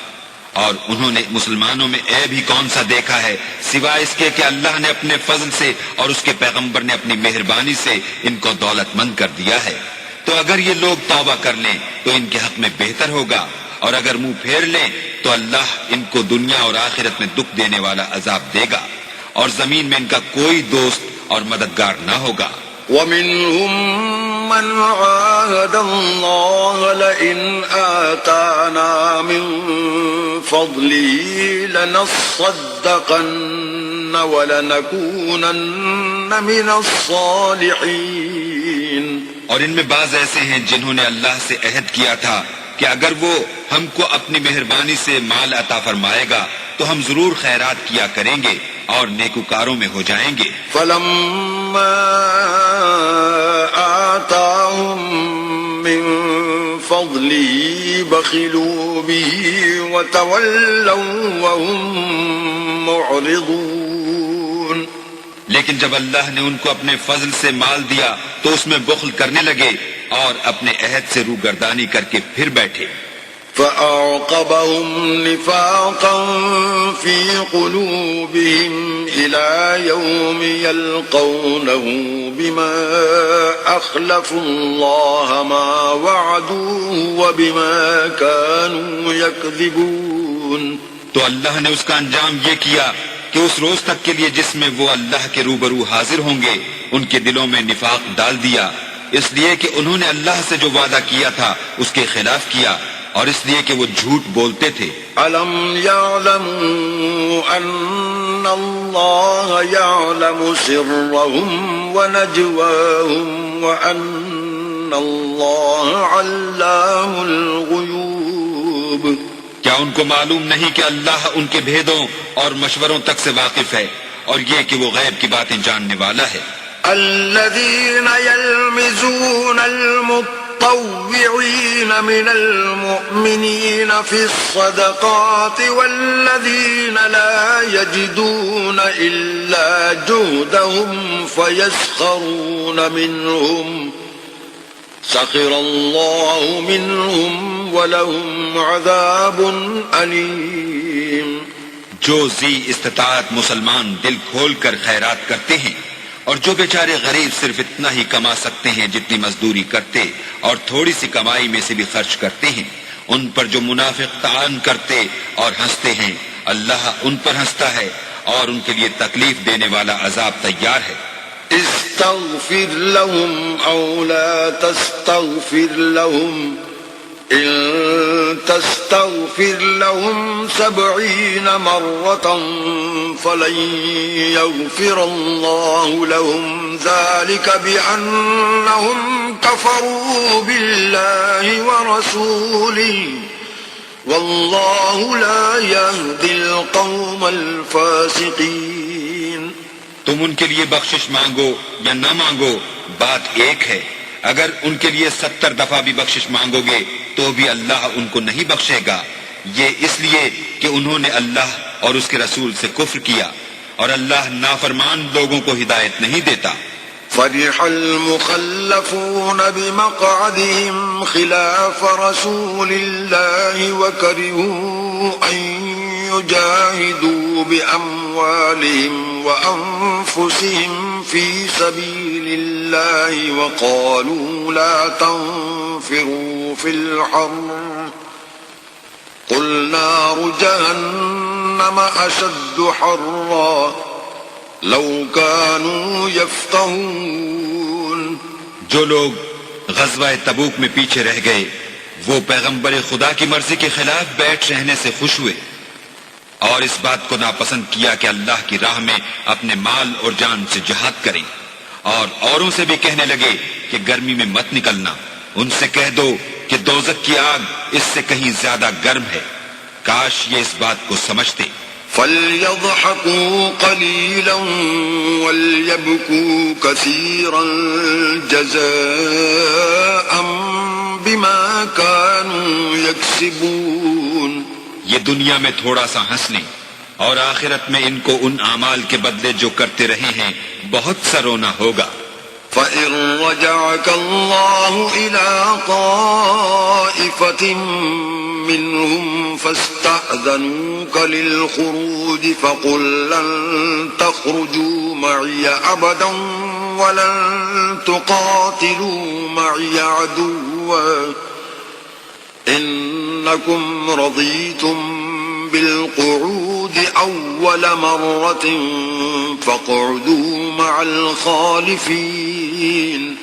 اور انہوں نے مسلمانوں میں عیب ہی کون سا دیکھا ہے سوائے اس کے کہ اللہ نے اپنے فضل سے اور اس کے پیغمبر نے اپنی مہربانی سے ان کو دولت مند کر دیا ہے. تو اگر یہ لوگ توبہ کر لیں تو ان کے حق میں بہتر ہوگا، اور اگر منہ پھیر لیں تو اللہ ان کو دنیا اور آخرت میں دکھ دینے والا عذاب دے گا، اور زمین میں ان کا کوئی دوست اور مددگار نہ ہوگا. وَمِنْهُمْ مَنْ عَاهَدَ اللَّهَ لَئِنْ آتَانَا مِنْ فَضْلِهِ لَنَصَّدَّقَنَّ وَلَنَكُونَنَّ مِنَ الصَّالِحِينَ. اور ان میں بعض ایسے ہیں جنہوں نے اللہ سے عہد کیا تھا کہ اگر وہ ہم کو اپنی مہربانی سے مال عطا فرمائے گا تو ہم ضرور خیرات کیا کریں گے اور نیکوکاروں میں ہو جائیں گے. فَلَمَّا آتَاهُم مِّن فَضْلِهِ بَخِلُوا بِهِ وَتَوَلَّوْا وَهُم مُّعْرِضُونَ. لیکن جب اللہ نے ان کو اپنے فضل سے مال دیا تو اس میں بخل کرنے لگے اور اپنے عہد سے روگردانی کر کے پھر بیٹھے. فَأَعْقَبَهُمْ نِفَاقًا فِي قُلُوبِهِمْ إِلَى يَوْمِ يَلْقَوْنَهُ بِمَا أَخْلَفُوا اللَّهَ مَا وَعَدُوهُ وَبِمَا كَانُوا يَكْذِبُونَ. تو اللہ نے اس کا انجام یہ کیا کہ اس روز تک کے لیے جس میں وہ اللہ کے روبرو حاضر ہوں گے ان کے دلوں میں نفاق ڈال دیا، اس لیے کہ انہوں نے اللہ سے جو وعدہ کیا تھا اس کے خلاف کیا، اور اس لیے کہ وہ جھوٹ بولتے تھے. أَلَمْ يَعْلَمُوا أَنَّ اللَّهَ يَعْلَمُ سِرَّهُمْ وَنَجْوَاهُمْ وَأَنَّ اللَّهَ عَلَّامُ الْغُيُوبِ. کیا ان کو معلوم نہیں کہ اللہ ان کے بھیدوں اور مشوروں تک سے واقف ہے، اور یہ کہ وہ غیب کی باتیں جاننے والا ہے. الذين يلمزون المطوعين من المؤمنين في الصدقات والذين لا يجدون إلا جهدهم فيسخرون منهم سخر الله منهم ولهم عذاب أليم. جو ذی استطاعت مسلمان دل کھول کر خیرات کرتے ہیں، اور جو بیچارے غریب صرف اتنا ہی کما سکتے ہیں جتنی مزدوری کرتے اور تھوڑی سی کمائی میں سے بھی خرچ کرتے ہیں، ان پر جو منافق طعن کرتے اور ہنستے ہیں، اللہ ان پر ہنستا ہے اور ان کے لیے تکلیف دینے والا عذاب تیار ہے. استغفر لهم او لا تستغفر لهم ان تستغفر لهم 70 مرة فلن يغفر الله لهم ذلك بأنهم كفروا بالله ورسوله والله لا يهدي القوم الفاسقين. تم ان کے لیے بخشش مانگو یا نہ مانگو، بات ایک ہے۔ اگر ان کے لیے 70 دفعہ بھی بخشش مانگو گے تو بھی اللہ ان کو نہیں بخشے گا، یہ اس لیے کہ انہوں نے اللہ اور اس کے رسول سے کفر کیا، اور اللہ نافرمان لوگوں کو ہدایت نہیں دیتا۔ فرح المخلفون بمقعدهم خلاف رسول الله وكرهوا أن يجاهدوا بأموالهم وأنفسهم في سبيل الله وقالوا لا تنفروا في الحر قل نار جهنم أشد حرا لو كانوا يفقهون۔ جو لوگ غزوہ تبوک میں پیچھے رہ گئے وہ پیغمبر خدا کی مرضی کے خلاف بیٹھ رہنے سے خوش ہوئے اور اس بات کو ناپسند کیا کہ اللہ کی راہ میں اپنے مال اور جان سے جہاد کریں، اور اوروں سے بھی کہنے لگے کہ گرمی میں مت نکلنا۔ ان سے کہہ دو کہ دوزخ کی آگ اس سے کہیں زیادہ گرم ہے، کاش یہ اس بات کو سمجھتے۔ فَلْيَضْحَكُوا قَلِيلًا وَلْيَبْكُوا كَثِيرًا جَزَاءً بِمَا كَانُوا يَكْسِبُونَ۔ یہ دنیا میں تھوڑا سا ہنس لیں اور آخرت میں ان کو ان اعمال کے بدلے جو کرتے رہے ہیں بہت سا رونا ہوگا۔ فَإِن رَّجَعَكَ اللَّهُ إِلَىٰ طَائِفَةٍ مِّنْهُمْ فَاسْتَأْذَنُوكَ لِلْخُرُوجِ فَقُل لَّن تَخْرُجُوا مَعِيَ أَبَدًا وَلَن تُقَاتِلُوا مَعِيَ عَدُوًّا إِنَّكُمْ رَضِيتُم بالقعود أول مرة فاقعدوا مع الخالفين۔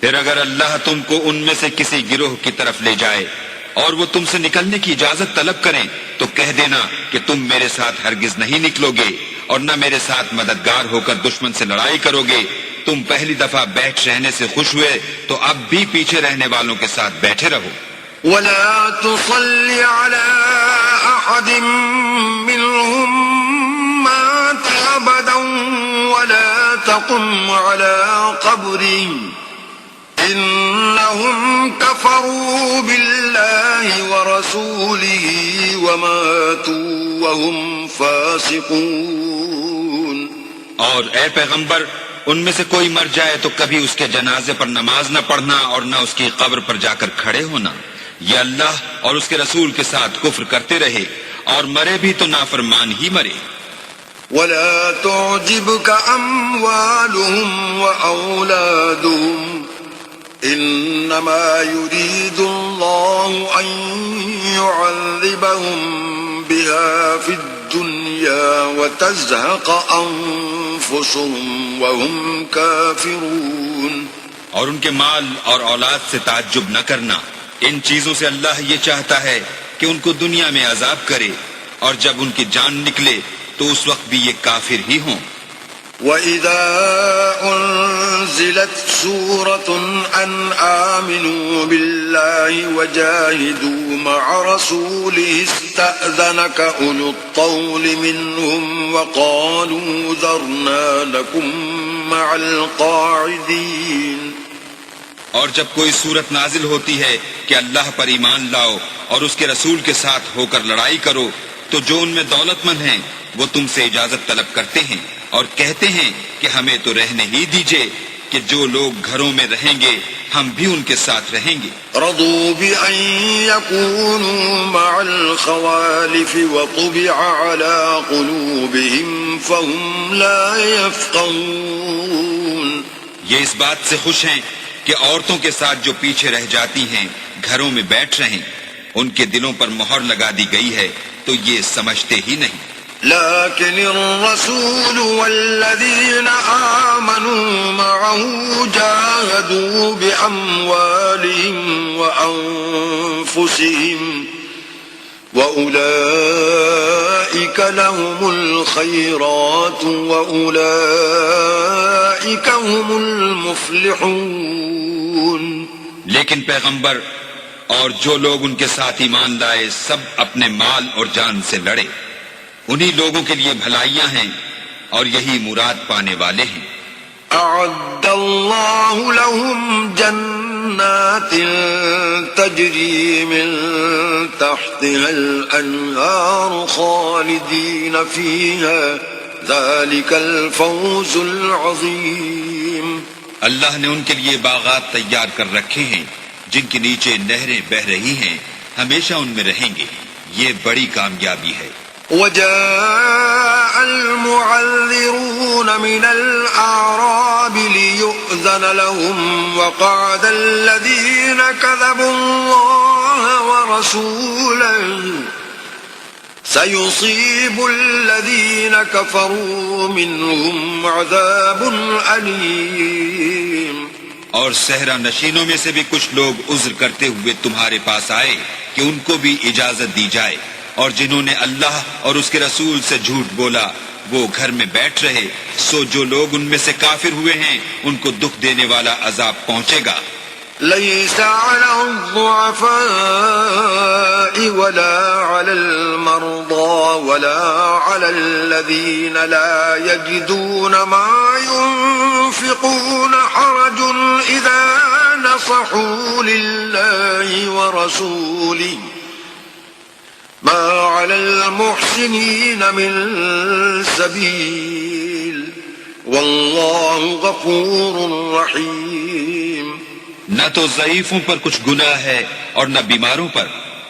پھر اگر اللہ تم کو ان میں سے کسی گروہ کی طرف لے جائے اور وہ تم سے نکلنے کی اجازت طلب کریں تو کہہ دینا کہ تم میرے ساتھ ہرگز نہیں نکلو گے اور نہ میرے ساتھ مددگار ہو کر دشمن سے لڑائی کرو گے۔ تم پہلی دفعہ بیٹھ رہنے سے خوش ہوئے تو اب بھی پیچھے رہنے والوں کے ساتھ بیٹھے رہو۔ ولا تصل على أحد منهم مات أبدا ولا تقم على قبره إنهم كفروا بالله ورسوله وماتوا وهم فاسقون۔ اور اے پیغمبر ان میں سے کوئی مر جائے تو کبھی اس کے جنازے پر نماز نہ پڑھنا اور نہ اس کی قبر پر جا کر کھڑے ہونا۔ یہ اللہ اور اس کے رسول کے ساتھ کفر کرتے رہے اور مرے بھی تو نافرمان ہی مرے۔ ولا تعجبك أموالهم وأولادهم إنما يريد الله أن يعذبهم بها في الدنيا وتزهق أنفسهم وهم كافرون۔ اور ان کے مال اور اولاد سے تعجب نہ کرنا، ان چیزوں سے اللہ یہ چاہتا ہے کہ ان کو دنیا میں عذاب کرے اور جب ان کی جان نکلے تو اس وقت بھی یہ کافر ہی ہوں۔ وَإِذَا أُنزِلَتْ سُورَةٌ أَنْ آمِنُوا بِاللَّهِ وَجَاهِدُوا مَعَ رَسُولِهِ اسْتَأْذَنَكَ أُولُو الطَّوْلِ مِنْهُمْ وَقَالُوا ذَرْنَا لَكُمْ مَعَ الْقَاعِدِينَ۔ اور جب کوئی صورت نازل ہوتی ہے کہ اللہ پر ایمان لاؤ اور اس کے رسول کے ساتھ ہو کر لڑائی کرو تو جو ان میں دولت مند ہیں وہ تم سے اجازت طلب کرتے ہیں اور کہتے ہیں کہ ہمیں تو رہنے ہی دیجئے کہ جو لوگ گھروں میں رہیں گے ہم بھی ان کے ساتھ رہیں گے۔ رضوا بأن يكونوا مع الخوالف وطبع على قلوبهم فهم لا يفقهون۔ یہ اس بات سے خوش ہیں کہ عورتوں کے ساتھ جو پیچھے رہ جاتی ہیں گھروں میں بیٹھ رہیں، ان کے دلوں پر مہر لگا دی گئی ہے تو یہ سمجھتے ہی نہیں۔ لكن الرسول والذين آمنوا معه جاهدوا بأموالهم وأنفسهم وأولئك لهم الخيرات وأولئك هم المفلحون۔ لیکن پیغمبر اور جو لوگ ان کے ساتھ ایمان لائے سب اپنے مال اور جان سے لڑے، انہی لوگوں کے لیے بھلائیاں ہیں اور یہی مراد پانے والے ہیں۔ أعد الله لهم جنات تجري من تحتها الأنهار خالدين فيها ذلك الفوز العظيم۔ اللہ نے ان کے لیے باغات تیار کر رکھے ہیں جن کے نیچے نہریں بہہ رہی ہیں، ہمیشہ ان میں رہیں گے، یہ بڑی کامیابی ہے۔ وجاء المعذرون من الأعراب ليؤذن لهم وقعد الذين كذبوا الله ورسوله سيصيب الذين كفروا منهم عذاب أليم۔ اور صحرا نشینوں میں سے بھی کچھ لوگ عذر کرتے ہوئے تمہارے پاس آئے کہ ان کو بھی اجازت دی جائے، اور جنہوں نے اللہ اور اس کے رسول سے جھوٹ بولا وہ گھر میں بیٹھ رہے، سو جو لوگ ان میں سے کافر ہوئے ہیں ان کو دکھ دینے والا عذاب پہنچے گا۔ ليس على الضعفاء ولا على المرضى ولا على الذين لا يجدون ما ينفقون حرج إذا نصحوا لله ورسوله ما على المحسنين من سبيل والله غفور رحيم۔ نہ تو ضعیفوں پر کچھ گناہ ہے اور نہ بیماروں پر،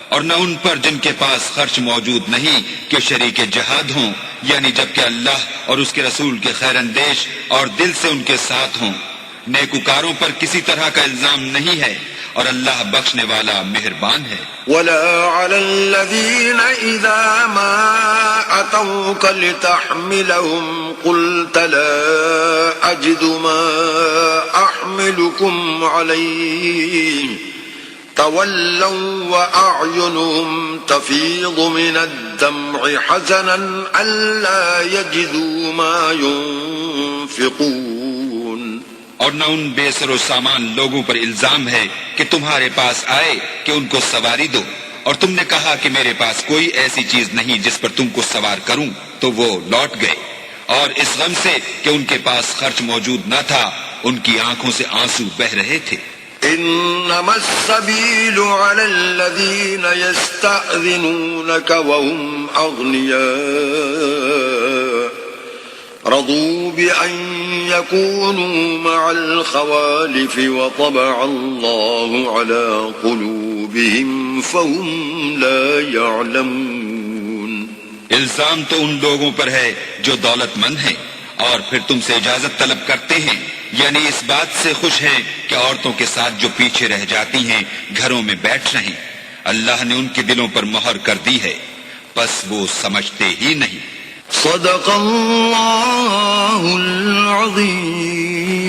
اور نہ ان پر جن کے پاس خرچ موجود نہیں کہ شریک جہاد ہوں، یعنی جبکہ اللہ اور اس کے رسول کے خیر اندیش اور دل سے ان کے ساتھ ہوں۔ نیکوکاروں پر کسی طرح کا الزام نہیں ہے اور اللہ بخشنے والا مہربان ہے۔ ولا على الذين إذا ما أتوك لتحملهم قلت لا أجد ما أحملكم عليه تولوا وأعينهم تفيض من الدمع حزنا ألا يجدوا ما ينفقون۔ اور نہ ان بے سر و سامان لوگوں پر الزام ہے کہ تمہارے پاس آئے کہ ان کو سواری دو، اور تم نے کہا کہ میرے پاس کوئی ایسی چیز نہیں جس پر تم کو سوار کروں، تو وہ لوٹ گئے، اور اس غم سے کہ ان کے پاس خرچ موجود نہ تھا ان کی آنکھوں سے آنسو بہہ رہے تھے۔ انما السبيل على الذين يستأذنونك وهم أغنياء رضوا بأن يكونوا مع الخوالف وطبع الله على قلوبهم فهم لا يعلمون۔ الزام تو ان لوگوں پر ہے جو دولت مند ہیں اور پھر تم سے اجازت طلب کرتے ہیں، یعنی اس بات سے خوش ہیں کہ عورتوں کے ساتھ جو پیچھے رہ جاتی ہیں گھروں میں بیٹھ رہیں، اللہ نے ان کے دلوں پر مہر کر دی ہے، بس وہ سمجھتے ہی نہیں۔ صدق اللہ العظیم۔